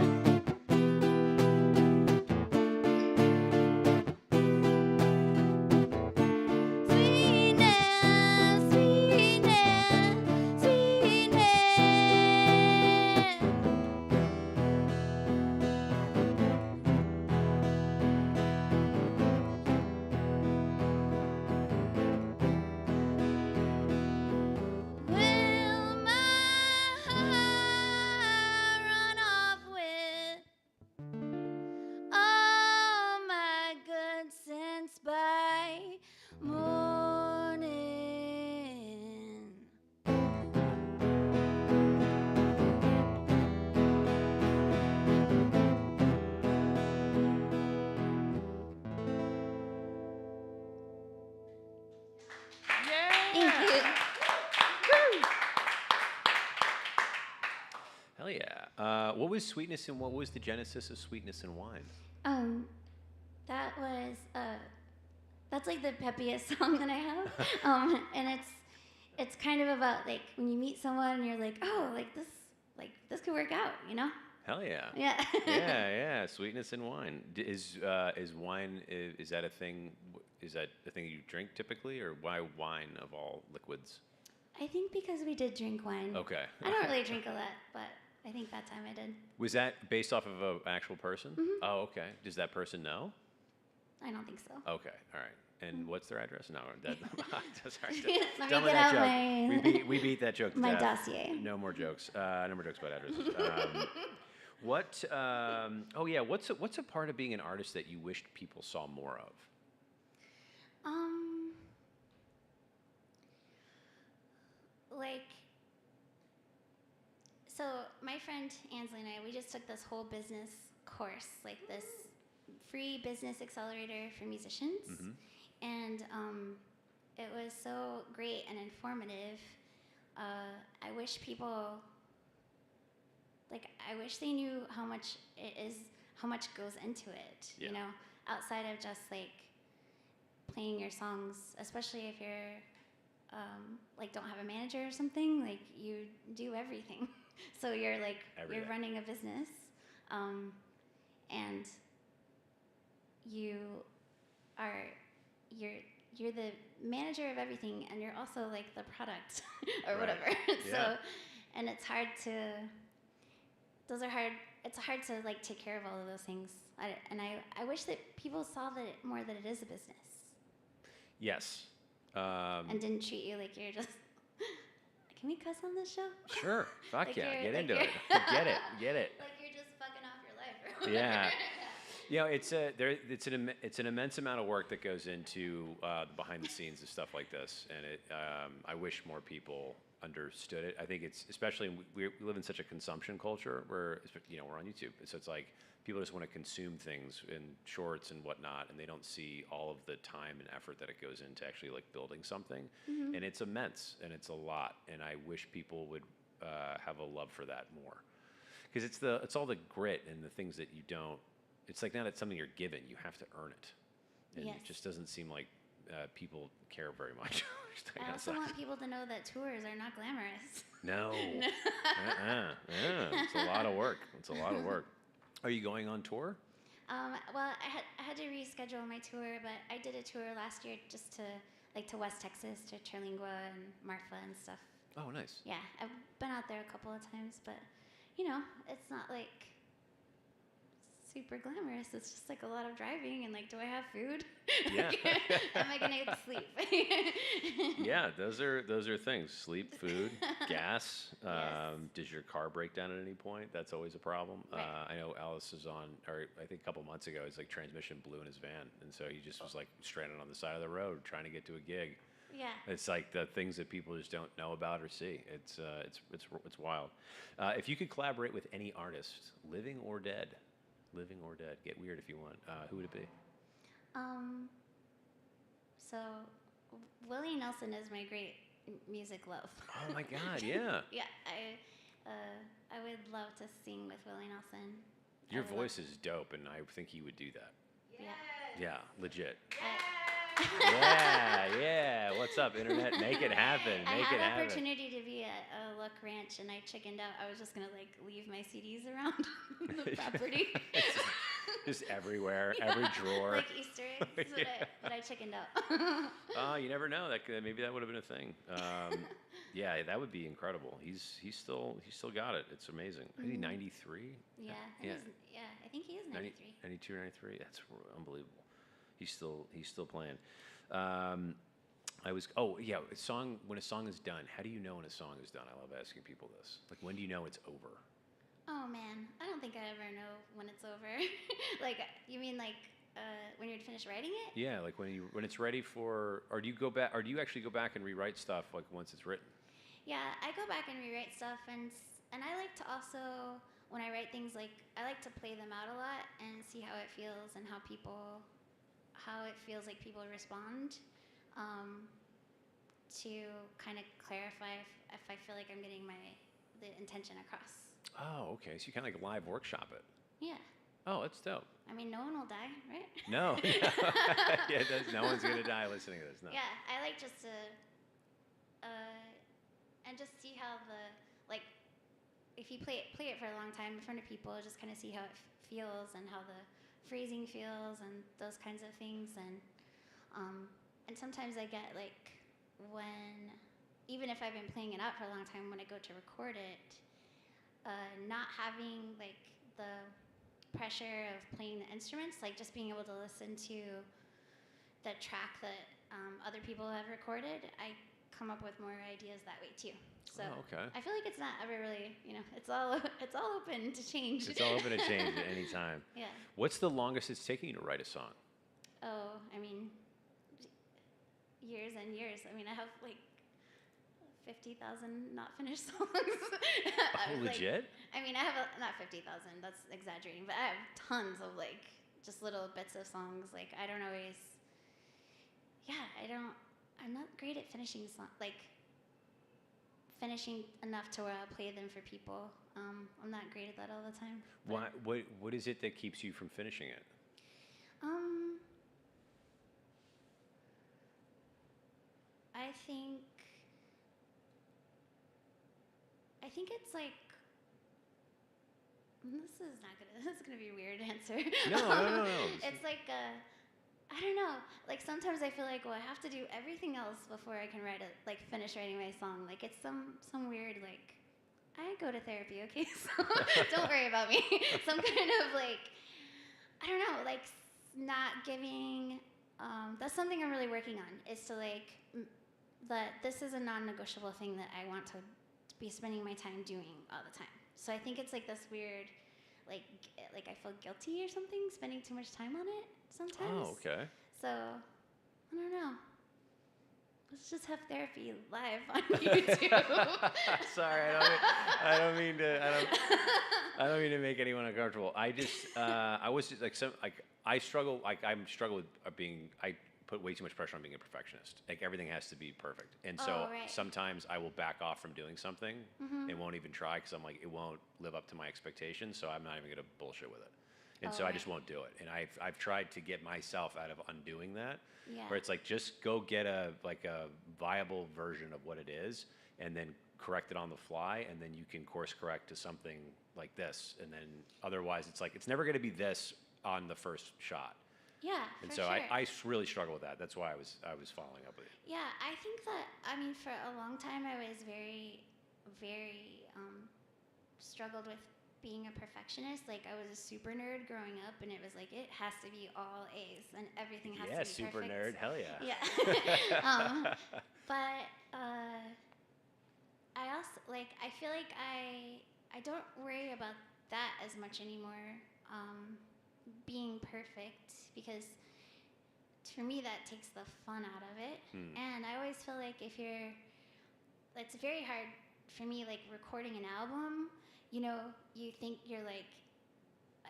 Sweetness, sweetness, sweetness. Will my heart run off with all my good sense by morning? Thank you. Hell yeah. What was Sweetness and what was the genesis of Sweetness and Wine? That was that's like the peppiest song that I have. And it's kind of about like when you meet someone and you're like, oh, like this could work out, you know? Hell yeah. Yeah. Yeah. Sweetness and wine. Is wine is that a thing? Is that a thing you drink typically, or why wine of all liquids? I think because we did drink wine. Okay. I don't really drink a lot, but I think that time I did. Was that based off of an actual person? Mhm. Oh, okay. Does that person know? I don't think so. Okay. All right. And what's their address? No, that, sorry. Let Done me with get that out joke. We beat that joke to my death. dossier. No more jokes. No more jokes about addresses. What? Oh yeah. What's a part of being an artist that you wished people saw more of? Like, so my friend Ansley and I, we just took this whole business course, like this free business accelerator for musicians. Mhm. And it was so great and informative. I wish people, like, I wish they knew how much goes into it, Yeah. you know, outside of just like playing your songs, especially if you're like don't have a manager or something, like you do everything. So you're like, Every you're day. running a business, and you are, you're the manager of everything, and you're also like the product or Right. whatever. Yeah. So, and it's hard to, those are hard, it's hard to like take care of all of those things. I wish that people saw that more that it is a business Yes. and didn't treat you like you're just, can we cuss on this show? Sure. Fuck Like yeah. you're- Get like into you're- it. Get it. Get it. Like you're just fucking off your life or Yeah. whatever. You know, it's an immense amount of work that goes into the behind the scenes of stuff like this, and I wish more people understood it. I think it's especially we live in such a consumption culture where we're on YouTube, so it's like people just want to consume things in shorts and whatnot, and they don't see all of the time and effort that it goes into actually like building something, and it's immense and it's a lot, and I wish people would have a love for that more, because it's all the grit and the things that you don't. It's like not it's something you're given; you have to earn it, and Yes. it just doesn't seem like people care very much. I also want people to know that tours are not glamorous. No. Yeah, it's a lot of work. It's a lot of work. Are you going on tour? Well, I had to reschedule my tour, but I did a tour last year just to West Texas, to Terlingua and Marfa and stuff. Oh, nice. Yeah, I've been out there a couple of times, but it's not like super glamorous. It's just like a lot of driving and like, do I have food? Yeah. Am I gonna get to sleep? Yeah, those are things. Sleep, food, gas. Yes. Does your car break down at any point? That's always a problem. Right. I know Alice is on, or I think a couple months ago, his like transmission blew in his van, and so he just was like stranded on the side of the road trying to get to a gig. Yeah. It's like the things that people just don't know about or see. It's wild. If you could collaborate with any artist, living or dead, get weird if you want, who would it be? So Willie Nelson is my great music love. Oh my God, yeah. Yeah, I would love to sing with Willie Nelson. Your I would voice is dope, and I think he would do that. Yeah. Yeah, legit. I, Yeah. What's up, internet? Make it happen. I Make had it an happen. opportunity to be at a Luck Ranch, and I chickened out. I was just gonna like leave my CDs around the property. Just everywhere, every drawer. Like Easter eggs, but I chickened out. You never know. Maybe that would have been a thing. Yeah, that would be incredible. He's still got it. It's amazing. Is he 93? Yeah, Yeah. I think he is 93. 92 or 93. That's unbelievable. He's still playing. When a song is done, how do you know when a song is done? I love asking people this. Like, when do you know it's over? Oh man, I don't think I ever know when it's over. Like, you mean like when you're finished writing it? Yeah, like when it's ready for, or do you actually go back and rewrite stuff like once it's written? Yeah, I go back and rewrite stuff, and I like to also, when I write things, like I like to play them out a lot and see how it feels and how it feels like people respond, to kind of clarify if I feel like I'm getting the intention across. Oh, okay. So you kind of like live workshop it. Yeah. Oh, that's dope. I mean, no one will die, right? No. Yeah, no one's gonna die listening to this. No. Yeah, I like just to, and just see how if you play it for a long time in front of people, just kind of see how it feels and how the phrasing feels and those kinds of things, and sometimes I get like even if I've been playing it out for a long time, when I go to record it, not having like the pressure of playing the instruments, like just being able to listen to the track that other people have recorded, I come up with more ideas that way too. So okay. I feel like it's not ever really, it's all open to change. It's all open to change at any time. Yeah. What's the longest it's taken you to write a song? Oh, I mean, years and years. I mean, I have like 50,000 not finished songs. Oh, legit? I mean, I have not 50,000. That's exaggerating, but I have tons of like just little bits of songs. Like I don't. I'm not great at finishing finishing enough to where I'll play them for people. I'm not great at that all the time. Why? What is it that keeps you from finishing it? Um, I think it's like this is not gonna this is gonna be a weird answer. No. It's like I don't know. Like sometimes I feel like, well, I have to do everything else before I can finish writing my song. Like it's some weird like I go to therapy, okay? So don't worry about me. Some kind of like I don't know, like not giving. That's something I'm really working on. Is to like that this is a non-negotiable thing that I want to be spending my time doing all the time. So I think it's like this weird, like I feel guilty or something, spending too much time on it sometimes. Oh, okay. So I don't know. Let's just have therapy live on YouTube. Sorry, I don't mean to make anyone uncomfortable. I just I was just I struggle with being I put way too much pressure on being a perfectionist. Like everything has to be perfect, and so right. sometimes I will back off from doing something Mm-hmm. and won't even try because I'm like it won't live up to my expectations. So I'm not even gonna bullshit with it, and so I right. just won't do it. And I've tried to get myself out of undoing that. Yeah. Where it's like just go get a viable version of what it is and then correct it on the fly and then you can course correct to something like this and then otherwise it's like it's never going to be this on the first shot. Yeah, And for so sure. I really struggle with that. That's why I was following up with you. Yeah, I think that, I mean, for a long time I was very, very struggled with being a perfectionist. Like I was a super nerd growing up and it was like, it has to be all A's and everything has to be super perfect. nerd, hell yeah. Yeah. But I also, like, I feel like I don't worry about that as much anymore, being perfect, because for me that takes the fun out of it. And I always feel like it's very hard for me, like recording an album, you know, you think you're like,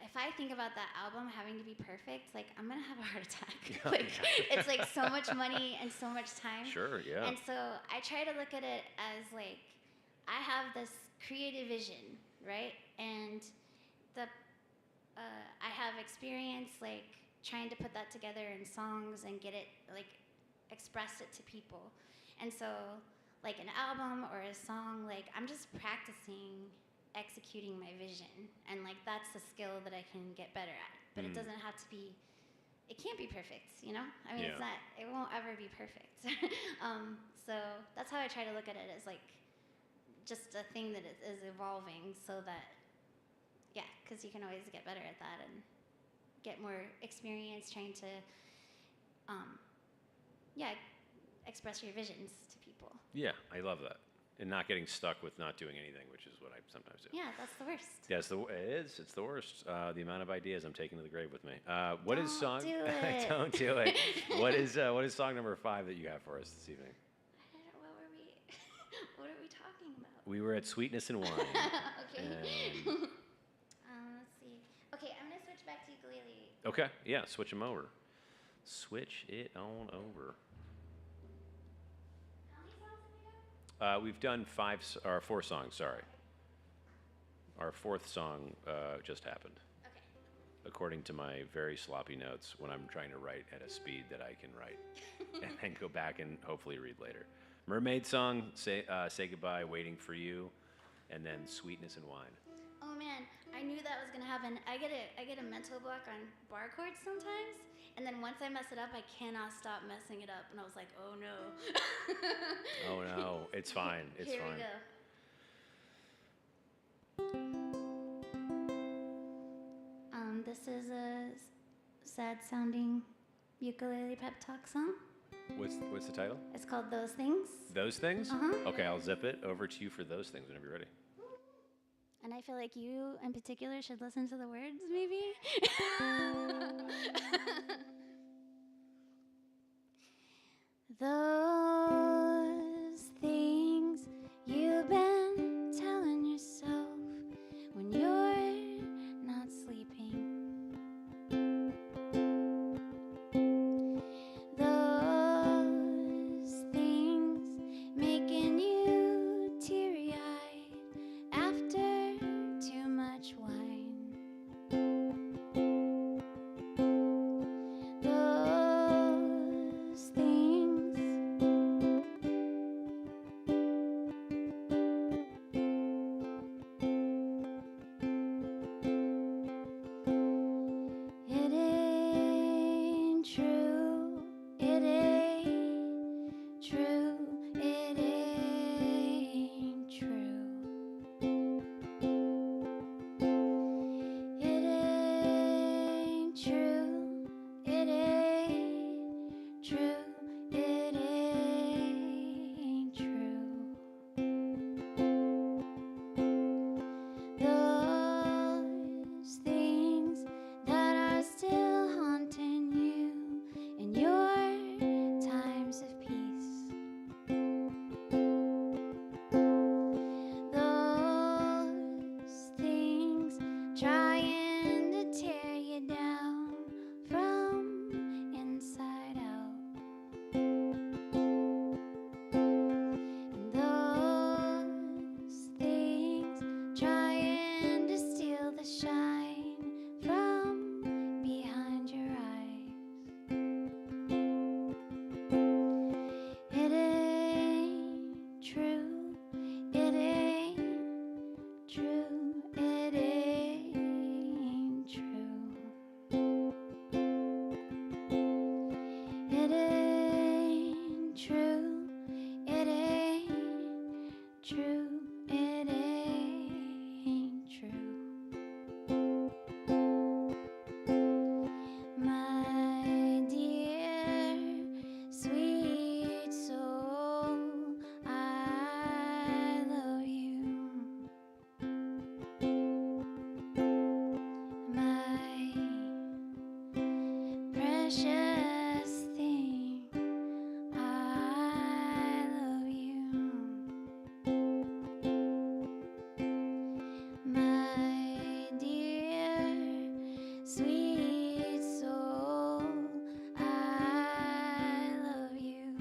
if I think about that album having to be perfect, like I'm gonna have a heart attack. Like it's like so much money and so much time. Sure, yeah. And so I try to look at it as like, I have this creative vision, right? And I have experience like trying to put that together in songs and get it, like express it to people. And so like an album or a song, like I'm just practicing executing my vision, and like that's the skill that I can get better at. But it doesn't have to be, it can't be perfect, you know? I mean, it won't ever be perfect. So that's how I try to look at it, as like just a thing that is evolving, so that, yeah, because you can always get better at that and get more experience trying to, express your visions to people. Yeah, I love that. And not getting stuck with not doing anything, which is what I sometimes do. Yeah, that's the worst. Yeah, it's the worst. The amount of ideas I'm taking to the grave with me. What is Don't song? do it. Don't do it. What is song number 5 that you have for us this evening? I don't know, what are we talking about? We were at Sweetness and Wine. Okay. And- Let's see. Okay, I'm gonna switch back to ukulele. okay, yeah, switch them over. Switch it on over. How many songs have we done? We've done 4 songs. Sorry, our 4th song just happened. Okay. According to my very sloppy notes, when I'm trying to write at a speed that I can write, and then go back and hopefully read later. Mermaid song, say goodbye, waiting for you, and then Sweetness and Wine. Oh man, I knew that was gonna happen. I get a mental block on bar chords sometimes, and then once I mess it up, I cannot stop messing it up. And I was like, oh no. Oh no, it's fine. It's Here fine. we go. This is a sad-sounding ukulele pep talk song. What's the title? It's called Those Things. Those Things? Uh-huh. Okay, I'll zip it over to you for Those Things whenever you're ready. And I feel like you, in particular, should listen to the words, maybe. Those things you've been telling yourself when you're not sleeping. Those trying to tear you down from inside out. And those things trying to steal the shine from behind your eyes. It ain't true, it ain't true, it ain't true. It ain't true, it ain't true, it ain't true. My dear, sweet soul, I love you. My precious thing, I love you. My dear, sweet soul, I love you.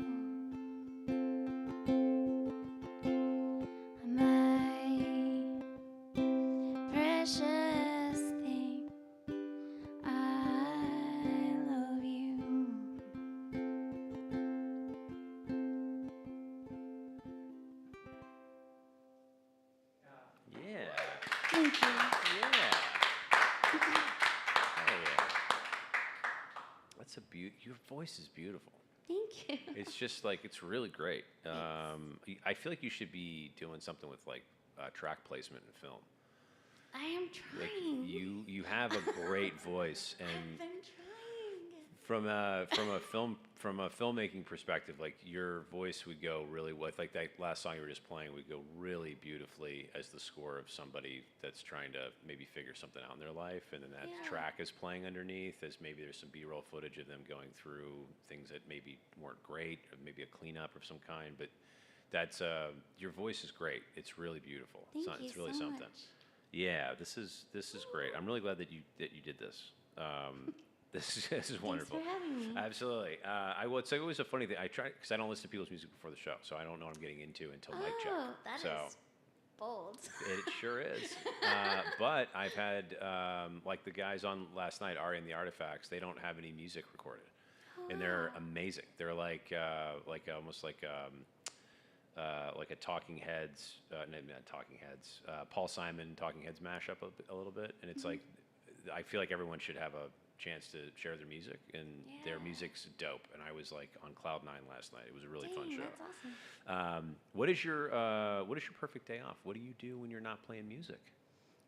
My precious thing, I love you. Yeah. Thank you. Yeah. Hell yeah. That's a your voice is beautiful. Thank you. It's just like, it's really great. I feel like you should be doing something with like track placement in film. I am Like trying. you have a great voice, I've and been trying. from a filmmaking perspective, like your voice would go really well. Like that last song you were just playing would go really beautifully as the score of somebody that's trying to maybe figure something out in their life, and then that Yeah. track is playing underneath as maybe there's some B-roll footage of them going through things that maybe weren't great, or maybe a cleanup of some kind. But that's your voice is great. It's really beautiful. Thank you It's really so something. much. Yeah, this is great. I'm really glad that you did this. This is wonderful. Thanks for having me. Absolutely. I would say it was a funny thing. I try because I don't listen to people's music before the show, so I don't know what I'm getting into until mic check. Oh, that is So bold. it sure is. But I've had like the guys on last night, Ari and the Artifacts. They don't have any music recorded, and they're wow. amazing. They're like almost like a Talking Heads, not Talking Heads, Paul Simon Talking Heads mashup a little bit, and it's like I feel like everyone should have a chance to share their music, and their Yeah. music's dope. And I was like on cloud nine last night. It was a really fun Dang, show. that's awesome. What is your perfect day off? What do you do when you're not playing music?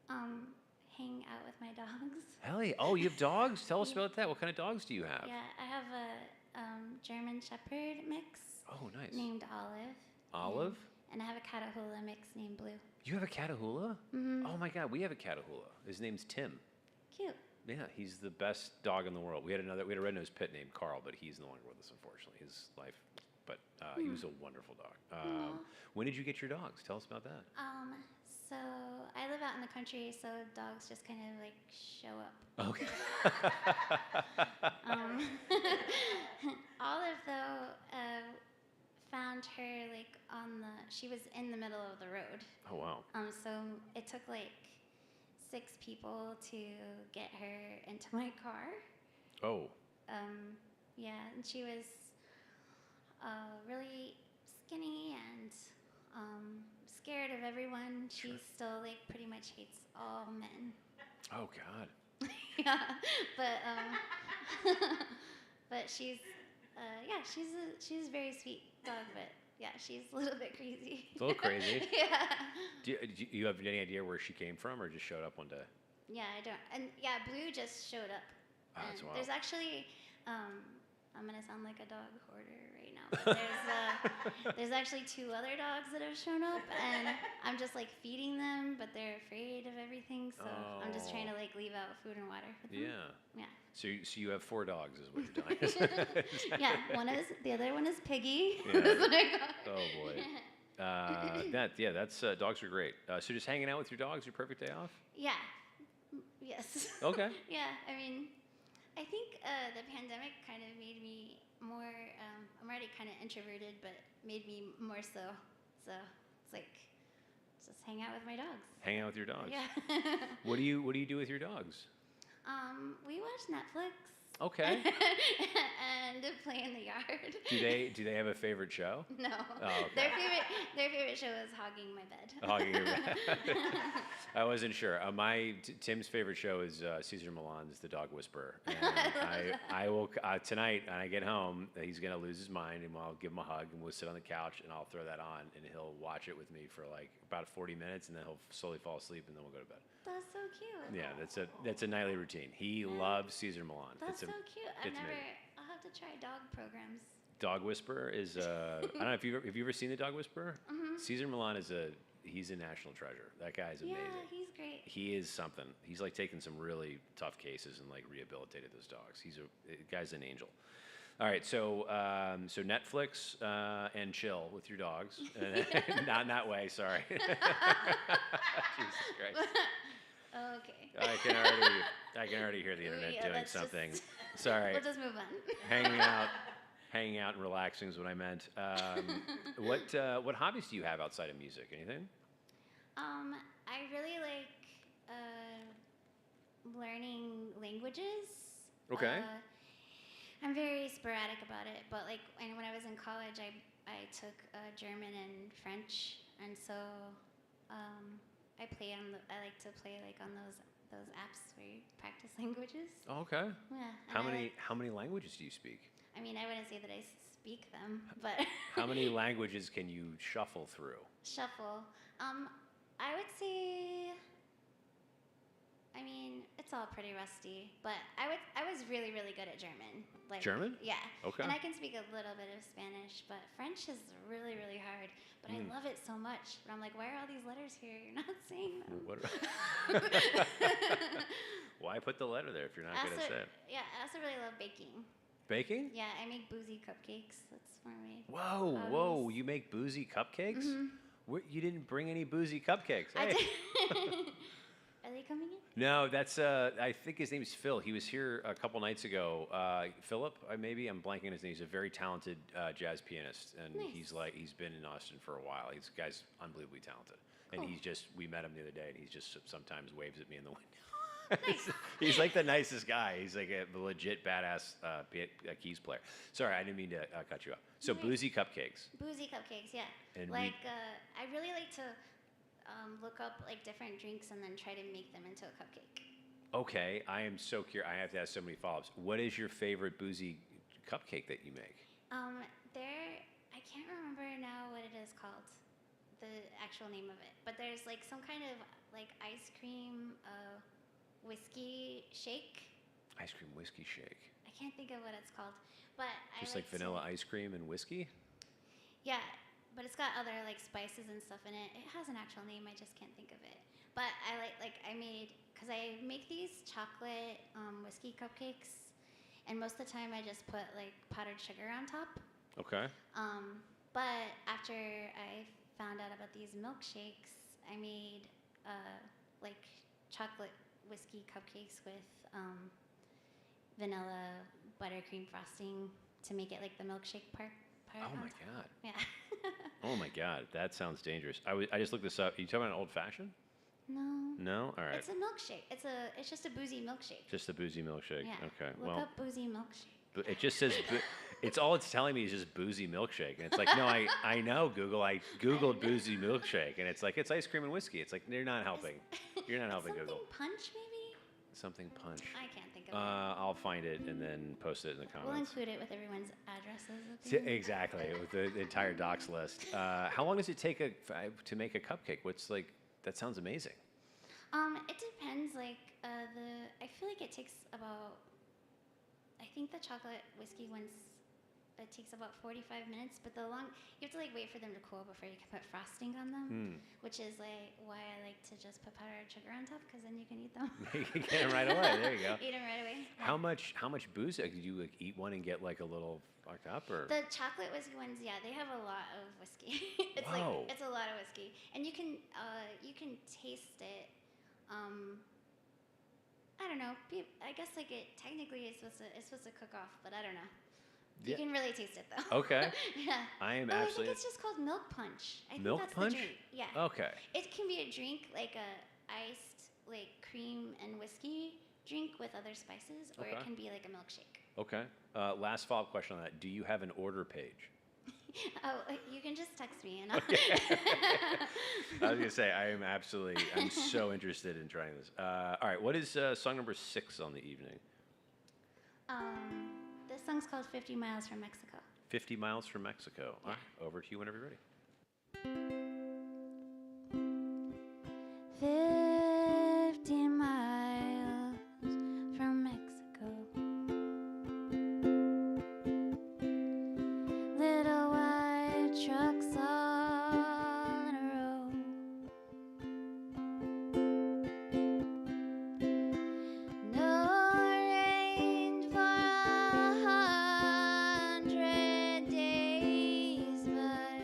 Hang out with my dogs. Hell yeah! Oh, you have dogs. Tell us Yeah. about that. What kind of dogs do you have? Yeah, I have a German Shepherd mix Oh, nice. named Olive. Olive. And I have a Catahoula mix named Blue. You have a Catahoula? Mm-hmm. Oh my God, we have a Catahoula. His name's Tim. Cute. Yeah, he's the best dog in the world. We had a red-nosed pit named Carl, but he's no longer with us, unfortunately. His life, but he was a wonderful dog. Aw. When did you get your dogs? Tell us about that. So I live out in the country, so dogs just kind of like show up. Okay. Olive though found her like she was in the middle of the road. Oh wow. So it took like 6 people to get her into my car. Oh. Yeah, and she was really skinny and scared of everyone. She still like pretty much hates all men. Oh God. Yeah, but she's she's a very sweet dog, but yeah, she's a little bit crazy. A little crazy. Yeah. Do you have any idea where she came from, or just showed up one day? Yeah, I don't. And yeah, Blue just showed up. Oh, that's And wild. there's actually, I'm gonna sound like a dog hoarder right now. But there's actually 2 other dogs that have shown up, and I'm just like feeding them, but they're afraid of everything. So I'm just trying to like leave out food and water for them. Yeah. Yeah. So you have 4 dogs, is what you're doing. Yeah. The other one is Piggy. Yeah. That's what I got. Oh boy. That's dogs are great. So just hanging out with your dogs, your perfect day off? Yeah. Yes. Okay. Yeah, I mean, I think the pandemic kind of made me more. I'm already kind of introverted, but made me more so. So it's like just hang out with my dogs. Hang out with your dogs. Yeah. What do you do with your dogs? We watch Netflix. Okay. And play in the yard. Do they have a favorite show? No. Oh, okay. Their favorite show is hogging my bed. Hogging your bed. I wasn't sure. Tim's favorite show is Caesar Milan's The Dog Whisperer. And I will tonight when I get home. He's gonna lose his mind, and I'll give him a hug, and we'll sit on the couch, and I'll throw that on, and he'll watch it with me for like about 40 minutes, and then he'll slowly fall asleep, and then we'll go to bed. That's so cute. Yeah, that's a nightly routine. He loves Caesar Milan. That's so cute. it's amazing. I'll have to try dog programs. Dog Whisperer is I don't know if you have you ever seen The Dog Whisperer? Mm-hmm. Caesar Milan he's a national treasure. That guy's amazing. Yeah, he's great. He is something. He's like taken some really tough cases and like rehabilitated those dogs. Guy's an angel. All right, so so Netflix and chill with your dogs. Not in that way, sorry. Jesus Christ. Okay. I can already hear the internet Yeah, doing let's something. just- Sorry. We'll just move on. Hanging out and relaxing is what I meant. What hobbies do you have outside of music? Anything? I really like learning languages. Okay. I'm very sporadic about it, but like when I was in college, I took German and French, and so I like to play like on those apps where you practice languages. Oh, okay. Yeah. How many languages do you speak? I mean, I wouldn't say that I speak them, but How many languages can you shuffle through? shuffle. I would say. I mean, it's all pretty rusty, but I was really really good at German. Like German? Yeah. Okay. And I can speak a little bit of Spanish, but French is really really hard. But I love it so much. But I'm like, why are all these letters here? You're not saying them. What? Why put the letter there if you're not going to say it? Yeah, I also really love baking. Baking? Yeah, I make boozy cupcakes. That's one of my. Whoa! hobbies. You make boozy cupcakes? Mhm. You didn't bring any boozy cupcakes. I Hey. did. Are they coming in? No, that's I think his name is Phil. He was here a couple nights ago. Philip, maybe I'm blanking on his name. He's a very talented jazz pianist, and Nice. he's been in Austin for a while. He's guy's unbelievably talented, and Cool. we met him the other day, and he just sometimes waves at me in the window. Nice. He's like the nicest guy. He's like a legit badass keys player. Sorry, I didn't mean to cut you off. So Nice. boozy cupcakes. Boozy cupcakes, yeah. And like I really like to look up like different drinks and then try to make them into a cupcake. Okay, I am so curious. I have to ask so many follow-ups. What is your favorite boozy cupcake that you make? I can't remember now what it is called, the actual name of it. But there's like some kind of like ice cream whiskey shake. Ice cream whiskey shake. I can't think of what it's called, but Just I like vanilla ice cream and whiskey? Yeah, but it's got other like spices and stuff in it. It has an actual name, I just can't think of it. But I because I make these chocolate whiskey cupcakes, and most of the time I just put like powdered sugar on top. Okay. But after I found out about these milkshakes, I made like chocolate whiskey cupcakes with vanilla buttercream frosting to make it like the milkshake part. Oh on my top. god. Yeah. Oh my god, that sounds dangerous. I just looked this up. You talking about an old fashioned? No. No? All right. It's a milkshake. It's just a boozy milkshake. Just a boozy milkshake. Yeah. Okay. Look Well, up boozy milkshake. but it just says it's all it's telling me is just boozy milkshake. And it's like, no, I know, Google. I Googled boozy milkshake and it's like it's ice cream and whiskey. It's like you're not helping. You're not helping Something Google. punch maybe? Something punch. I can't think of it. I'll find it and then post it in the We'll comments. include it with everyone's addresses. Exactly, with the entire docs list. How long does it take to make a cupcake? What's like? That sounds amazing. It depends. Like I feel like it takes about. I think the chocolate whiskey ones. It takes about 45 minutes, but you have to like wait for them to cool before you can put frosting on them, which is like why I like to just put powdered sugar on top because then you can eat them. You can get them right away. There you go. Eat them right away. How much booze? Did you like eat one and get like a little fucked up or? The chocolate whiskey ones, yeah, they have a lot of whiskey. Whoa. It's a lot of whiskey, and you can taste it. don't know. I guess like technically it's supposed to cook off, but I don't know. You Yeah. can really taste it though. Okay. Yeah. I am I absolutely. think it's just called milk punch. I Milk think that's punch? the drink. Yeah. Okay. It can be a drink like a iced like cream and whiskey drink with other spices, or Okay. it can be like a milkshake. Okay. Last follow-up question on that. Do you have an order page? Oh, you can just text me and I'll. I was gonna say I'm so interested in trying this. All right, what is song number 6 on the evening? This song's called 50 Miles from Mexico. 50 Miles from Mexico. All right, over to you whenever you're ready. 50 miles from Mexico. Little white trucks all in a row. No rain for 100 days, but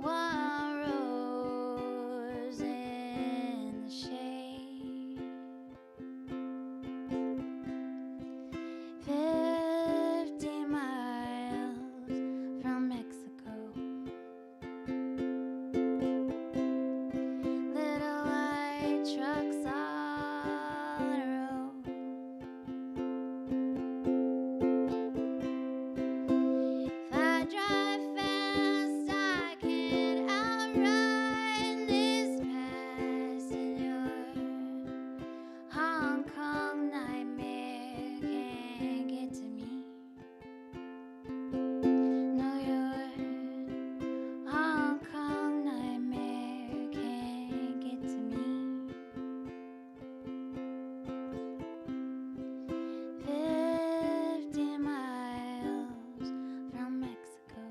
one rose in the shade. 50 miles from Mexico. Little white trucks all in a row. If I drive fast, I can outrun this passenger. Hong Kong nightmare can't get to me. No, your Hong Kong nightmare can't get to me. 50 miles from Mexico.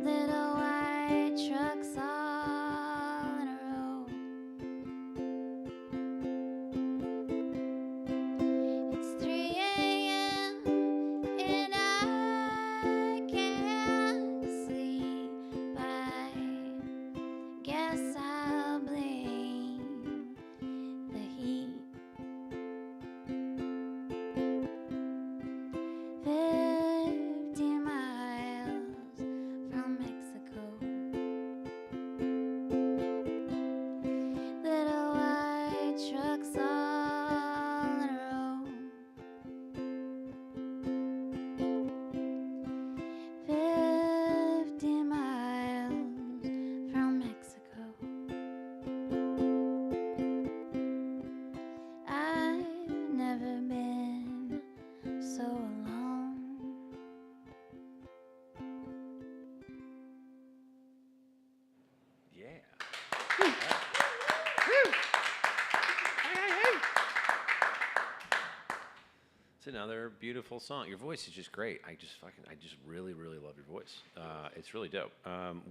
Little white trucks all in a row. It's 3 a.m. and I can't sleep. I guess I'll blame the heat. 50 miles from Mexico. Little white trucks all in a row. 50 miles from Mexico. I've never been so alone. Yeah. It's another beautiful song. Your voice is just great. I just really, really love your voice. It's really dope.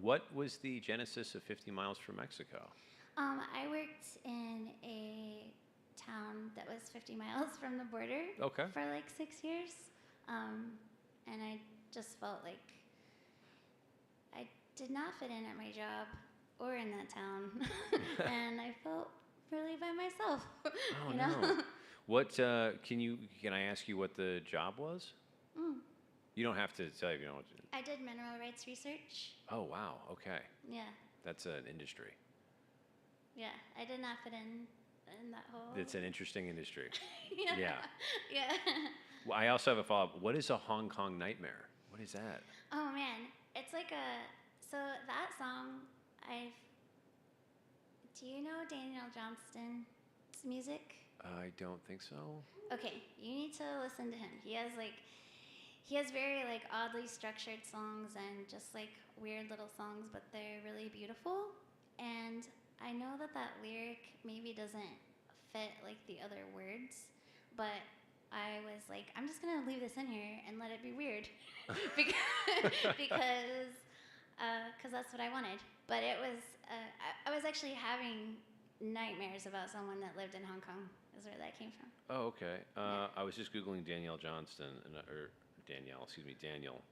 What was the genesis of 50 Miles from Mexico? I worked in a town that was 50 miles from the border Okay. for like 6 years, and I just felt like I did not fit in at my job or in that town, and I felt really by myself. Oh you know? no. What can I ask you what the job was? You don't have to tell if you don't want to. I did mineral rights research. Oh wow. Okay. Yeah, That's an industry. yeah. I did not fit in that whole. It's an interesting industry. yeah. Yeah. Yeah. Well, I also have a follow-up. What is a Hong Kong nightmare? What is that? Oh man, it's like so that song do you know Daniel Johnston's music? I don't think so. Okay, you need to listen to him. He has very like oddly structured songs and just like weird little songs, but they're really beautiful. And I know that lyric maybe doesn't fit like the other words, but I was like, I'm just gonna leave this in here and let it be weird, because that's what I wanted. But it was I was actually having nightmares about someone that lived in Hong Kong. Is where that came from. Oh, okay. Yeah. I was just Googling Danielle Johnston, or Daniel.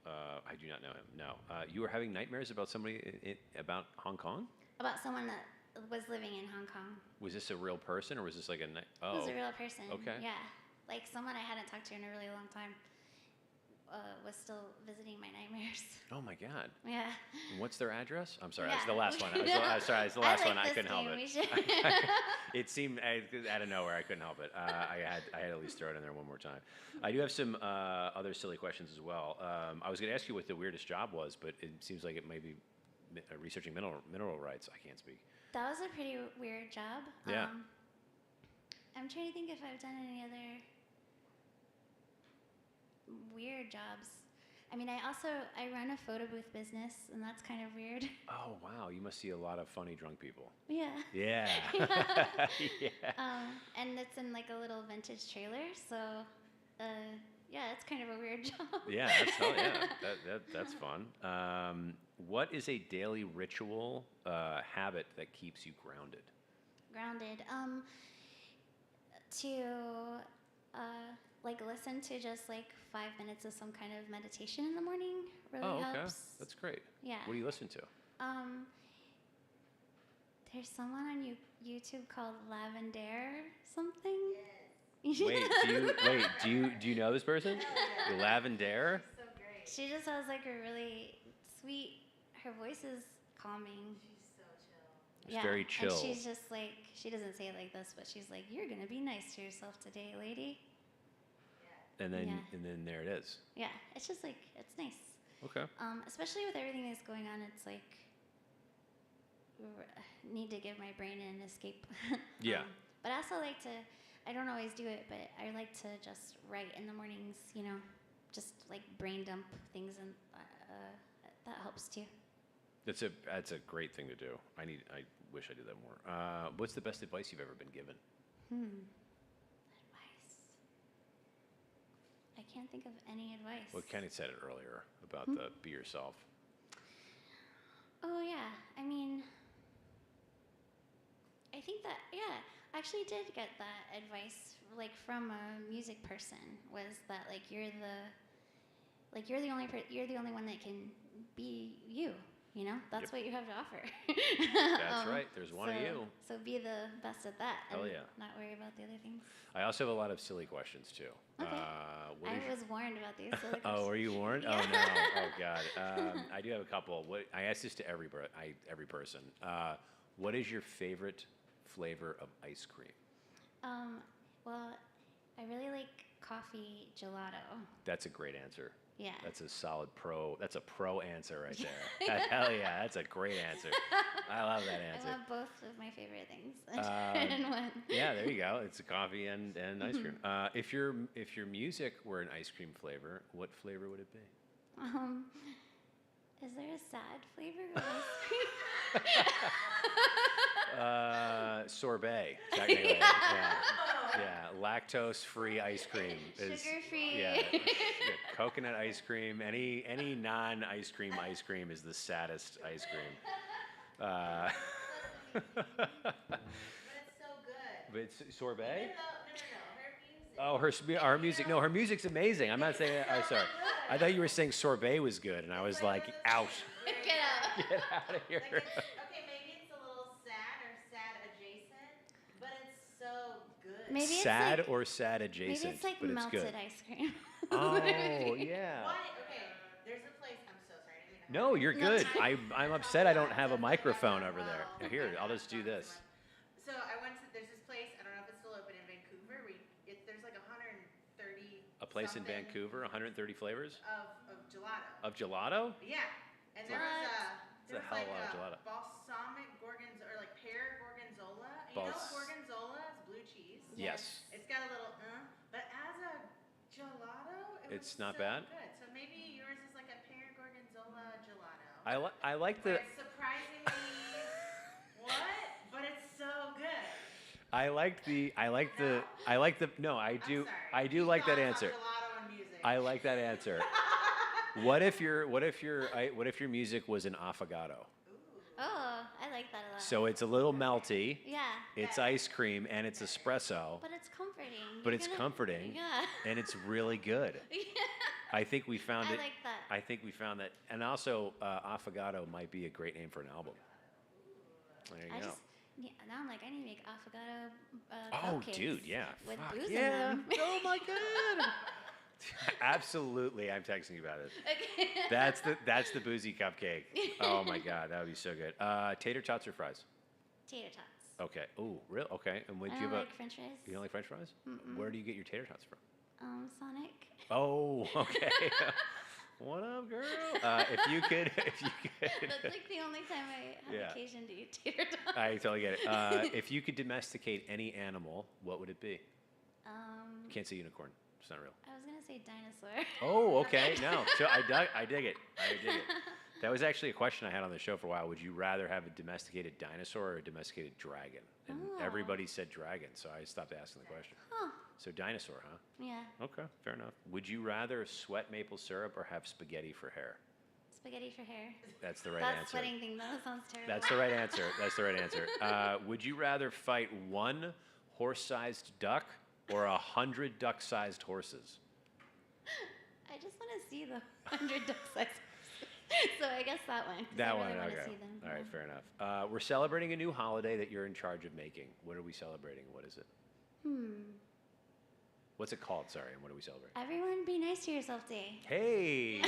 I do not know him. No. You were having nightmares about somebody about Hong Kong? About someone that was living in Hong Kong. Was this a real person, or was this like a? It was a real person. Okay. Yeah, like someone I hadn't talked to in a really long time. Was still visiting my nightmares. Oh my God. Yeah. And what's their address? I'm sorry, Yeah. that's the last one. Sorry, it's the last one. I couldn't help it. We should- It seemed out of nowhere. I couldn't help it. I had to at least throw it in there one more time. I do have some other silly questions as well. I was going to ask you what the weirdest job was, but it seems like it might be researching mineral rights. I can't speak. That was a pretty weird job. Yeah. I'm trying to think if I've done any other weird jobs. I mean, I run a photo booth business, and that's kind of weird. Oh wow, you must see a lot of funny drunk people. Yeah. Yeah. Yeah. And it's in like a little vintage trailer, so yeah, it's kind of a weird job. Yeah, that's fun. What is a daily ritual habit that keeps you grounded? Grounded. To like listen to just like 5 minutes of some kind of meditation in the morning really helps. That's great. Yeah. What do you listen to? There's someone on YouTube called Lavender something. Do you know this person? Lavender? So great. She just has like a really sweet. Her voice is calming. She's so chill. It's very chill. And she's just like, she doesn't say it like this, but she's like, "You're gonna be nice to yourself today, lady." And then there it is. Yeah, it's just like, it's nice. Okay. Especially with everything that's going on, it's like need to give my brain an escape. Yeah. But I also like to. I don't always do it, but I like to just write in the mornings. You know, just like brain dump things, and that helps too. That's a great thing to do. I wish I did that more. What's the best advice you've ever been given? Advice. I can't think of any advice. Well, Kenny said it earlier about the be yourself. Oh yeah, I mean, I think that I actually did get that advice like from a music person. Was that like you're the only one that can be you. You know, that's what you have to offer. That's right. There's one of you. So be the best at that. Hell and yeah. Not worry about the other things. I also have a lot of silly questions too. Okay. I was warned about these. So Oh, were you warned? Yeah. Oh no! Oh God! I do have a couple. I ask this to every person. What is your favorite flavor of ice cream? Well, I really like coffee gelato. That's a great answer. Yeah. That's a solid pro. That's a pro answer right there. Hell yeah, that's a great answer. I love that answer. I love both of my favorite things in one. Yeah, there you go. It's a coffee and ice cream. If your music were an ice cream flavor, what flavor would it be? Is there a sad flavor of ice cream? Sorbet, technically. Yeah, lactose-free ice cream is Sugar-free. Yeah, coconut ice cream. Any non-ice cream is the saddest ice cream. But it's so good. But it's sorbet. No. Her music. Oh, her music. No, her music's amazing. I'm not saying. I'm sorry. I thought you were saying sorbet was good, and I was like, out. Get out. Get out of here. Like okay, maybe it's a little sad or sad adjacent, but it's so good. Maybe it's Sad like, or sad adjacent, maybe it's like but it's melted good. ice cream. Oh yeah. Why? Okay, there's a place. I'm so sorry. I didn't mean to No, you're No, good. I'm upset I don't have a microphone over there. Here, I'll just do this. So I went to, there's this place, I don't know if it's still open in Vancouver, there's like 130 A place in something Vancouver, 130 flavors of gelato. of gelato. Yeah, and there What? was It's a hell of like a lot of gelato. balsamic gorgonzola, or like pear gorgonzola. You know gorgonzola is blue cheese. Yes. It's got a little but as a gelato, It's was not so bad? good. So maybe yours is like a pear gorgonzola gelato. I like the Where it's surprisingly what? But it's so good. I like the no, I do I'm sorry. I do Keep like that going on answer. Gelato and music. I like that answer. What if your music was an affogato? Oh, I like that a lot. So it's a little melty. Yeah. It's ice cream and it's espresso, But it's comforting. but You're it's gonna- comforting Yeah. and it's really good. Yeah. I think we found I it. like that. I think we found that, and also affogato might be a great name for an album. There you I go. just Yeah, now I'm like, I need to make affogato Oh, cupcakes dude, yeah. with Fuck booze yeah. in them. Oh my god. Absolutely, I'm texting you about it. Okay. That's the boozy cupcake. Oh my god, that would be so good. Tater tots or fries? Tater tots. Okay. Oh, real? Okay. And would I you don't have like French fries. you don't like French fries? Mm-mm. Where do you get your tater tots from? Sonic. Oh, okay. What up, girl? If you could. That's like the only time I have Yeah. occasion to eat tater tots. I totally get it. If you could domesticate any animal, what would it be? Can't say unicorn. It's not real. I was gonna say dinosaur. Oh, okay. No, so I dig it. I dig it. That was actually a question I had on the show for a while. Would you rather have a domesticated dinosaur or a domesticated dragon? And Oh. everybody said dragon, so I stopped asking the question. Huh. So dinosaur, huh? Yeah. Okay, fair enough. Would you rather sweat maple syrup or have spaghetti for hair? Spaghetti for hair. That's the right That answer. sweating thing, that sounds terrible. That's the right answer. That's the right answer. Would you rather fight one horse-sized duck or 100 duck-sized horses? I just want to see the 100 duck size. So I guess that one. 'cause That I one, really want okay. to see them. All right, fair enough. We're celebrating a new holiday that you're in charge of making. What are we celebrating? What is it? What's it called? Sorry, and what are we celebrating? Everyone be nice to yourself day. Hey! Yeah!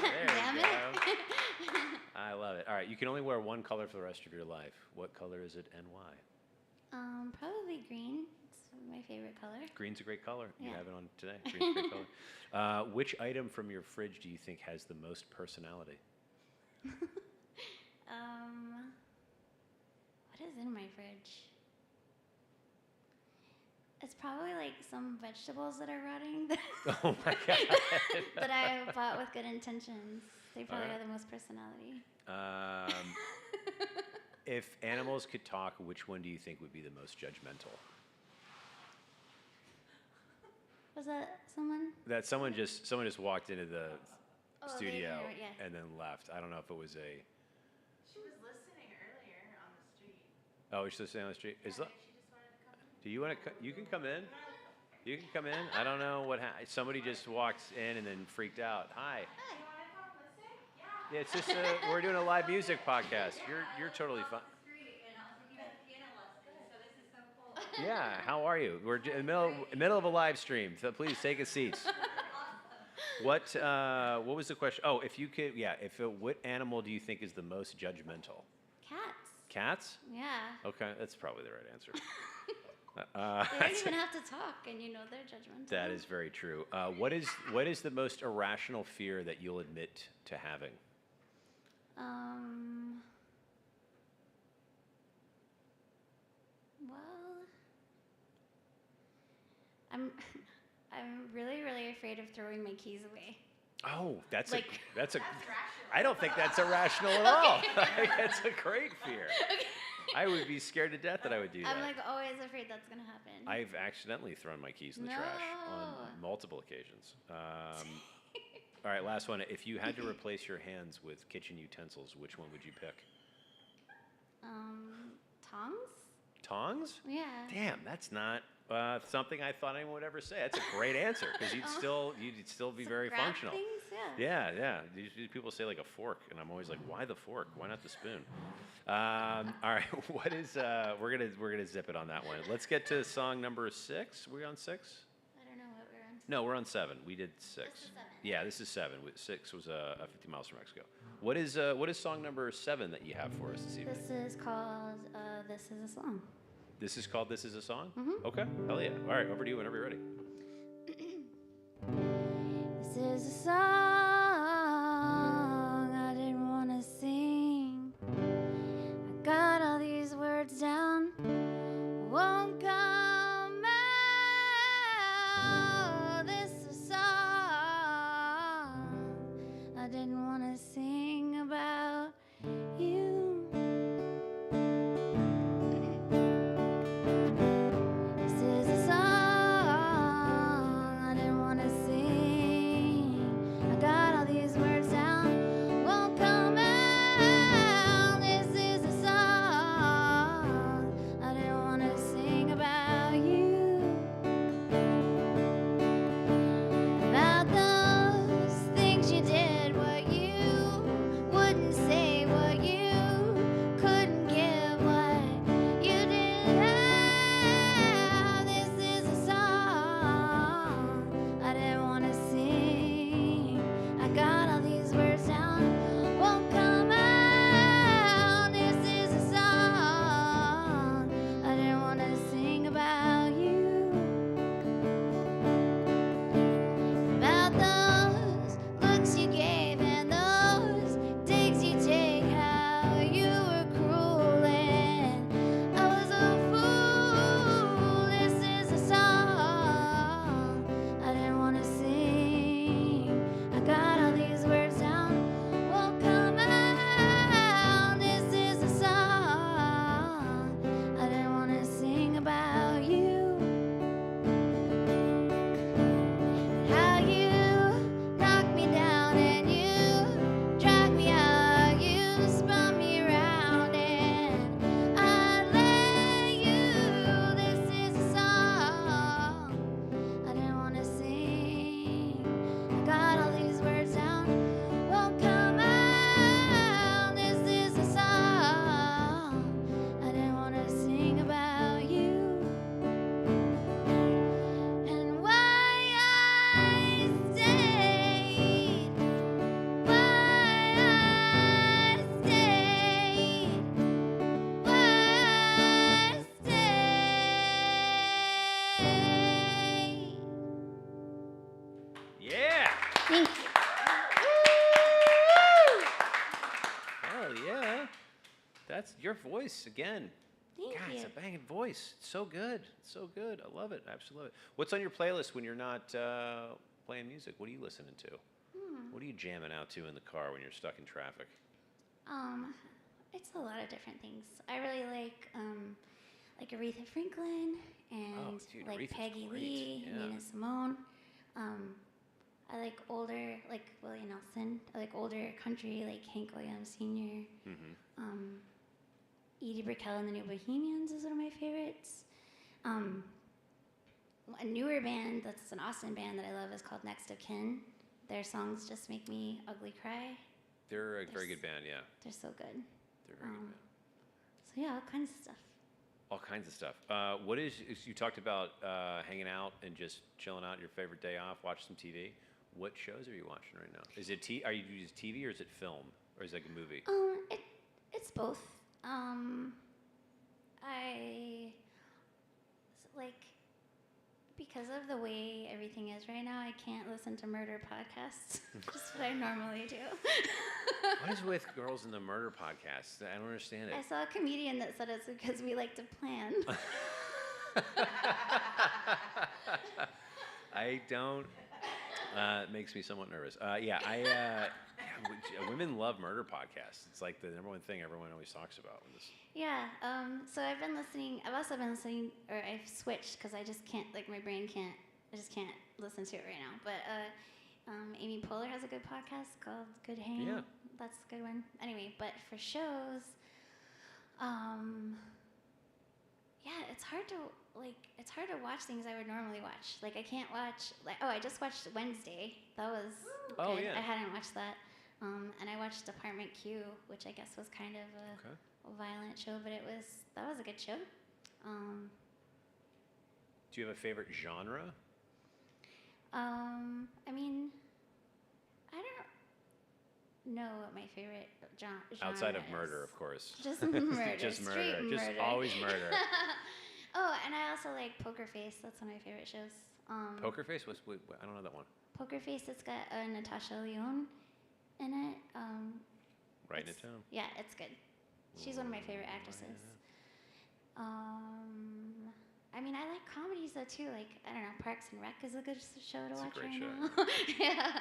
There Damn you it. go. I love it. All right, you can only wear one color for the rest of your life. What color is it and why? Probably green. It's my favorite color. Green's a great color. You Yeah. have it on today. Green's a great color. Which item from your fridge do you think has the most personality? What is in my fridge? It's probably like some vegetables that are rotting Oh my god. that I bought with good intentions. They probably Alright. are the most personality. If animals could talk, which one do you think would be the most judgmental? Was that someone? That someone just walked into the Oh, studio they- yeah. and then left. I don't know if it was a. She was listening earlier on the street. Oh, she's listening on the street. Is that? She just wanted to come in. Do you want to? You can come in. You can come in. I don't know what. Somebody just walked in and then freaked out. Hi. You want to come listen? Yeah. Yeah, it's just we're doing a live music podcast. You're totally fine. Street, and I was looking at piano lessons, so this is so cool. Yeah, how are you? We're in the middle of a live stream, so please take a seat. What was the question? Oh, if you could, what animal do you think is the most judgmental? Cats. Cats? Yeah. Okay, that's probably the right answer. They don't even have to talk, and you know they're judgmental. That is very true. What is the most irrational fear that you'll admit to having? Well, I'm really, really afraid of throwing my keys away. Oh, that's Like- a rational. I don't think that's irrational at all. That's a great fear. Okay. I would be scared to death that I would do that. I'm like always afraid that's gonna happen. I've accidentally thrown my keys in the trash on No. multiple occasions. All right, last one. If you had to replace your hands with kitchen utensils, which one would you pick? Tongs? Tongs? Yeah. Damn, that's not something I thought anyone would ever say. That's a great answer because you'd still be To very grab functional. Things? Yeah. Yeah. Usually people say like a fork, and I'm always like, why the fork? Why not the spoon? All right, what is? We're gonna zip it on that one. Let's get to song number 6. Were we on 6? I don't know what we're on. No, we're on 7. We did 6. This is 7. Yeah, this is 7. 6 was 50 miles from Mexico. What is song number 7 that you have for us this evening? This is called This Is a Song. This is called This Is a Song? Mhm. Okay, hell yeah. All right, over to you whenever you're ready. This is a song I didn't want to sing. I got all these words down, won't come out. This is a song I didn't want to sing about you. This is a song I didn't want to sing. I got voice again. Thank God, you. it's a banging voice. It's so good. It's so good. I love it. Absolutely love it. What's on your playlist when you're not playing music? What are you listening to? What are you jamming out to in the car when you're stuck in traffic? It's a lot of different things. I really like Aretha Franklin and dude, like Aretha's Peggy great. Lee, Yeah. Nina Simone. I like older, like Willie Nelson. I like older country, like Hank Williams Sr. Edie Brickell and the New Bohemians is one of my favorites. A newer band that's an Austin band that I love is called Next of Kin. Their songs just make me ugly cry. They're a very good band, yeah. They're so good. They're a very good band. So yeah, all kinds of stuff. All kinds of stuff. What is you talked about hanging out and just chilling out your favorite day off, watch some TV. What shows are you watching right now? Is it are you using TV or is it film or is it like a movie? It's both. I like because of the way everything is right now, I can't listen to murder podcasts. Just what I normally do. What is with girls in the murder podcast? I don't understand it. I saw a comedian that said it's because we like to plan. I don't. It makes me somewhat nervous. Women love murder podcasts. It's like the number one thing everyone always talks about. When this. Yeah. So I've been listening. I've also been listening, or I've switched because I just can't. Like my brain can't. I just can't listen to it right now. But Amy Poehler has a good podcast called Good Hang. Yeah. That's a good one. Anyway, but for shows, it's hard to watch things I would normally watch. Like I can't watch I just watched Wednesday. That was good. Yeah. I hadn't watched that. And I watched Department Q, which I guess was kind of a violent show, but that was a good show. Do you have a favorite genre? I mean, I don't know what my favorite genre Outside of is. murder, of course. Just murder. Just murder. Straight Just murder. always murder. Oh, and I also like Poker Face. That's one of my favorite shows. Poker Face? I don't know that one. Poker Face. It's got Natasha Lyonne in it. Writing it down. Yeah, it's good. She's one of my favorite actresses. I mean, I like comedies though too. Like I don't know, Parks and Rec is a good show to watch great right show. now. Yeah.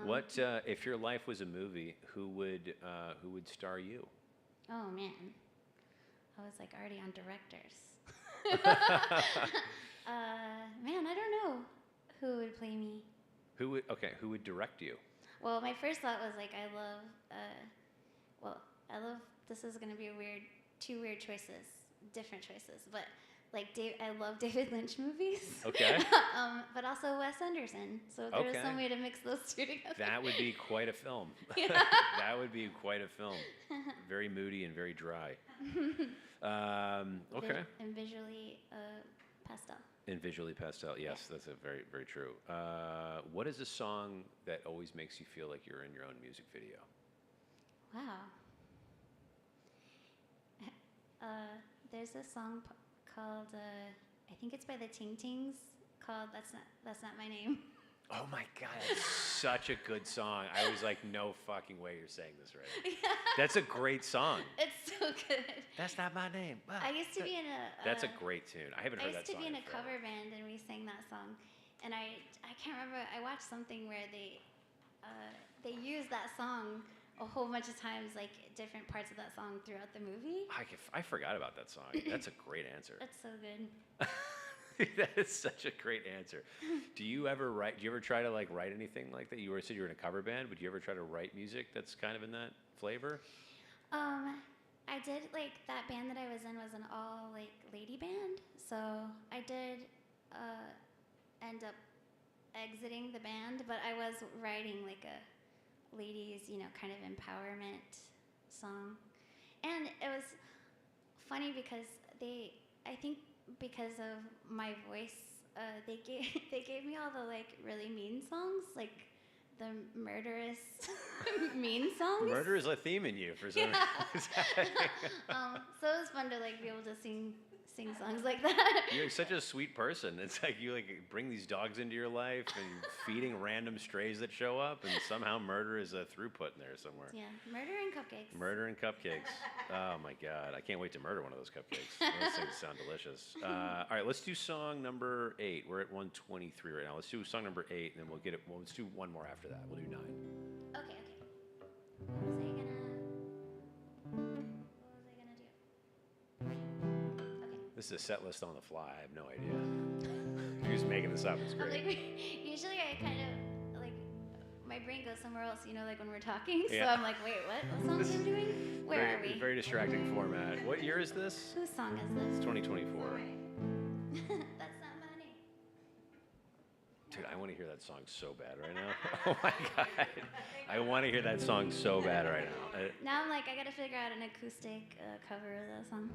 What if your life was a movie? Who would star you? Oh man, I was like already on directors. Man, I don't know who would play me. Who would direct you? Well, my first thought was like I love. This is gonna be two weird choices, different choices, but like I love David Lynch movies. Okay. But also Wes Anderson. So if there was some way to mix those two together. That would be quite a film. Yeah. That would be quite a film. Very moody and very dry. Okay. And visually pastel. And visually pastel. Yes, that's a very, very true. What is a song that always makes you feel like you're in your own music video? Wow. There's a song called I think it's by the Ting Tings called That's Not My Name. Oh my God, that's such a good song. I was like, no fucking way you're saying this right. Yeah. That's a great song. It's so good. That's not my name. Wow. I used to be in a. That's a great tune. I haven't heard that song. I used to be in a forever. cover band and we sang that song, and I can't remember. I watched something where they used that song a whole bunch of times, like different parts of that song throughout the movie. I forgot about that song. That's a great answer. That's so good. That is such a great answer. Do you ever try to like write anything like that? You said you were in a cover band. Would you ever try to write music that's kind of in that flavor? I did like that band that I was in was an all like lady band, so I did end up exiting the band, but I was writing like a ladies, kind of empowerment song, and it was funny because I think because of my voice, they gave me all the like really mean songs, like the murderous mean songs. Murder is a theme in you for some reason. So it was fun to like be able to sing sing songs like that. You're such a sweet person. It's like you like bring these dogs into your life and you're feeding random strays that show up, and somehow murder is a throughput in there somewhere. Yeah, murder and cupcakes. Murder and cupcakes. Oh my God, I can't wait to murder one of those cupcakes. Those things sound delicious. All right, let's do song number 8. We're at 123 right now. Let's do song number 8, and then we'll get it. Well, let's do one more after that. We'll do 9. Okay. What was I gonna do? Okay. This is a set list on the fly. I have no idea. You're just making this up. It's I'm great. like, usually I kind of like my brain goes somewhere else, like when we're talking. So Yeah. I'm like, wait, what song am I doing? Where are we? Very distracting format. What year is this? Whose song is It's this? 2024. That's not money. Dude, I want to hear that song so bad right now. Oh my God. I want to hear that song so bad right now. Now I'm like, I gotta figure out an acoustic cover of that song.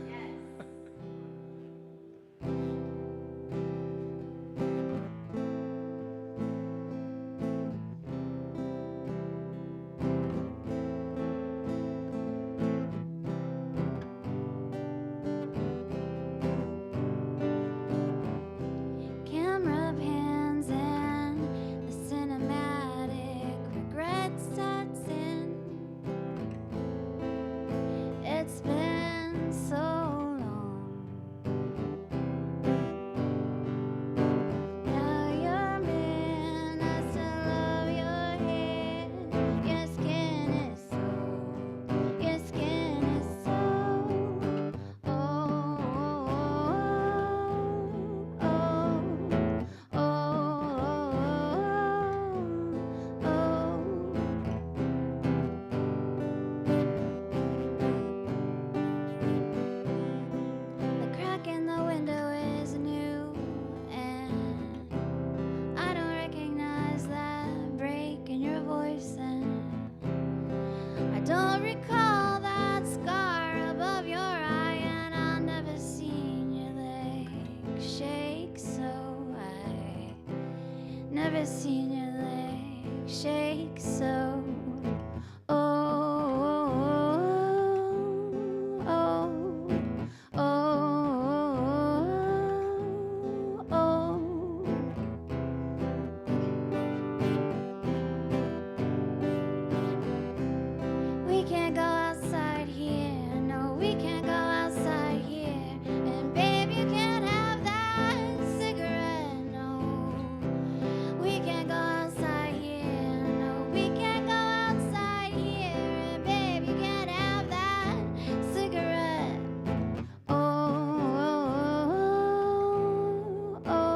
Yes. Camera pans and the cinematic regret sets in. It's been so long. Now you're in, I still love your hair. Your skin is so, your skin is so. Oh, oh, the crack in the window is new, and I don't recognize that break in your voice, and I don't recall that scar above your eye, and I've never seen your leg shake so. I never seen your leg shake so. Oh, oh, oh, oh, oh. We can't go outside here, no, we can't go outside here. And babe, you can't have that cigarette, no. We can't go outside here, no, we can't go outside here. And babe, you can't have that cigarette. Oh, oh,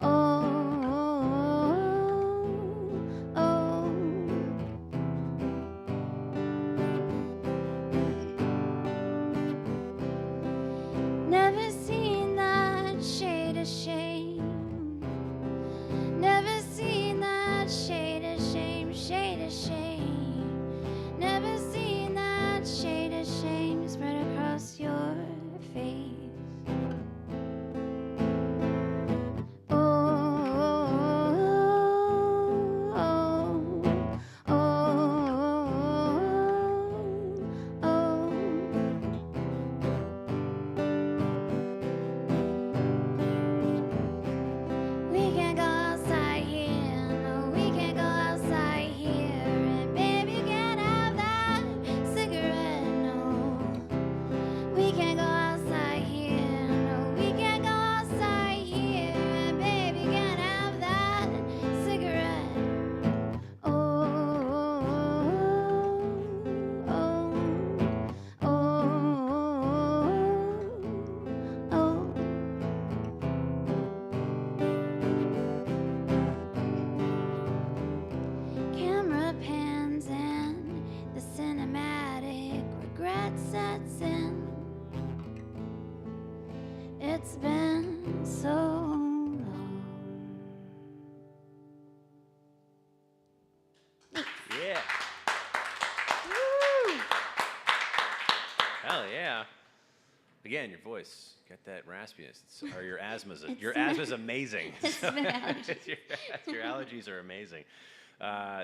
oh, oh, oh. Never seen that shade of shame. Never seen that shade of shame, shade of shame. Never seen that shade of shame spread across your face. Oh, oh, oh, oh, oh. We can't go outside here, no, we can't go outside here. And baby, you can't have that cigarette, no. We can't go outside here, no, we can't go outside here. And baby, you can't have that cigarette. Oh, oh, oh, oh, oh. Camera pans and the cinematic regret sets in. It's been so long. Yeah. Hell yeah. Again, your voice, got that raspiness. Or your asthma's your asthma's amazing. It's been allergies. your allergies are amazing.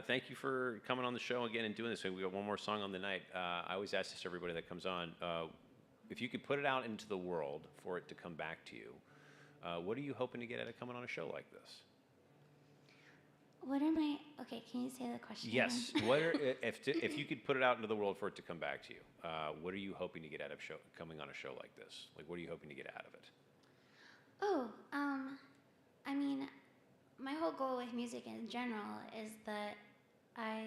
Thank you for coming on the show again and doing this. We got one more song on the night. I always ask this to everybody that comes on. if you could put it out into the world for it to come back to you, what are you hoping to get out of coming on a show like this? What am I? Okay, can you say the question? Yes. again? What are, if you could put it out into the world for it to come back to you, what are you hoping to get out of coming on a show like this? Like, what are you hoping to get out of it? Oh, I mean, my whole goal with music in general is that I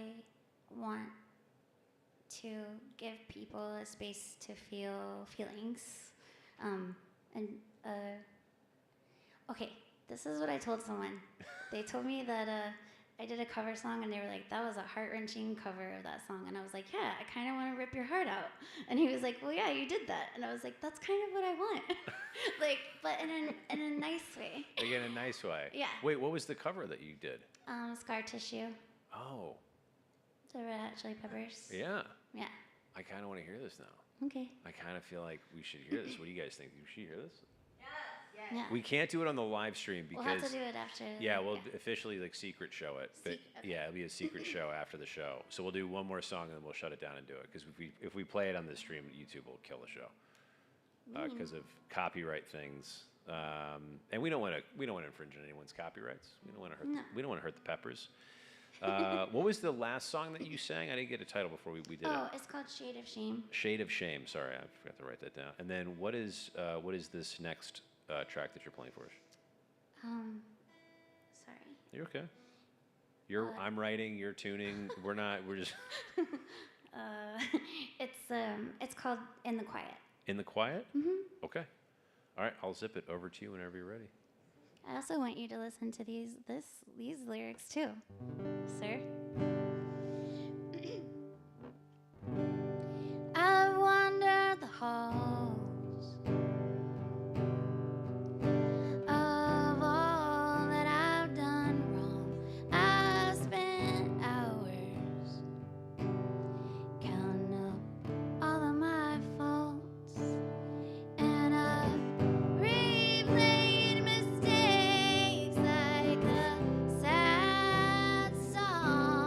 want to give people a space to feel feelings. And okay, this is what I told someone. They told me that I did a cover song, and they were like, "That was a heart-wrenching cover of that song." And I was like, "Yeah, I kind of want to rip your heart out." And he was like, "Well, yeah, you did that." And I was like, "That's kind of what I want," like, but in a nice way. Like, in a nice way. Yeah. Wait, what was the cover that you did? Scar Tissue, Oh, the Red Hot Chili Peppers. yeah. Yeah. I kind of want to hear this now. Okay. I kind of feel like we should hear this. What do you guys think? We should hear this? Yeah. We can't do it on the live stream We'll because have to do it after. yeah, we'll officially like secret show it. But Okay. yeah, it'll be a secret show after the show. So we'll do one more song and then we'll shut it down and do it because if we play it on the stream, YouTube will kill the show because of copyright things. And we don't want to infringe on anyone's copyrights. We don't want to hurt. No. We don't want to hurt the Peppers. What was the last song that you sang? I didn't get a title before we did it. Oh, it's called Shade of Shame. Shade of Shame. Sorry, I forgot to write that down. And then what is this next track that you're playing for us? Sorry. You're okay. I'm writing. You're tuning. We're not. We're just It's called In the Quiet. in the quiet. Okay. All right. I'll zip it over to you whenever you're ready. I also want you to listen to these lyrics too, sir. I've wandered the halls of all that I've done wrong. I spent hours counting up all of my faults, and I've replayed mistakes like the sad song.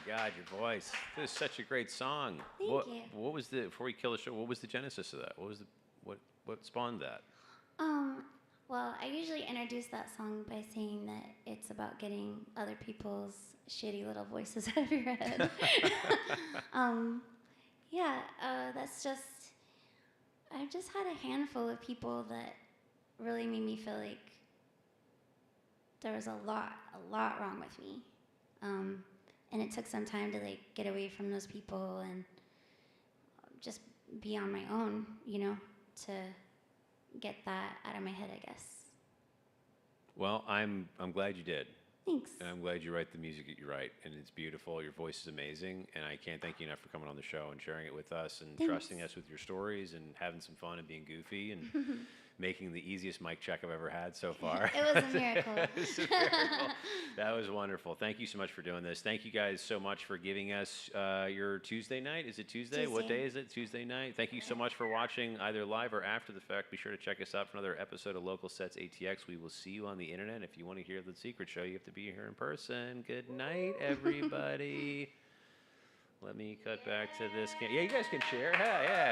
God, your voice. This is such a great song. Thank you. What was the, before we kill the show, what was the genesis of that? What spawned that? Well, I usually introduce that song by saying that it's about getting other people's shitty little voices out of your head. That's just, I've just had a handful of people that really made me feel like there was a lot wrong with me. And it took some time to like get away from those people and just be on my own, to get that out of my head, I guess. Well, I'm glad you did. Thanks. And I'm glad you write the music that you write, and it's beautiful. Your voice is amazing, and I can't thank you enough for coming on the show and sharing it with us and Thanks. trusting us with your stories and having some fun and being goofy and making the easiest mic check I've ever had so far. It was a miracle. It was a miracle. That was wonderful. Thank you so much for doing this. Thank you guys so much for giving us your Tuesday night. Is it Tuesday? What Tuesday. day is it? Tuesday night. Thank you so much for watching either live or after the fact. Be sure to check us out for another episode of Local Sets ATX. We will see you on the internet. If you want to hear the secret show, you have to be here in person. Good night, everybody. Let me cut back to this. Yeah, you guys can share. Yeah.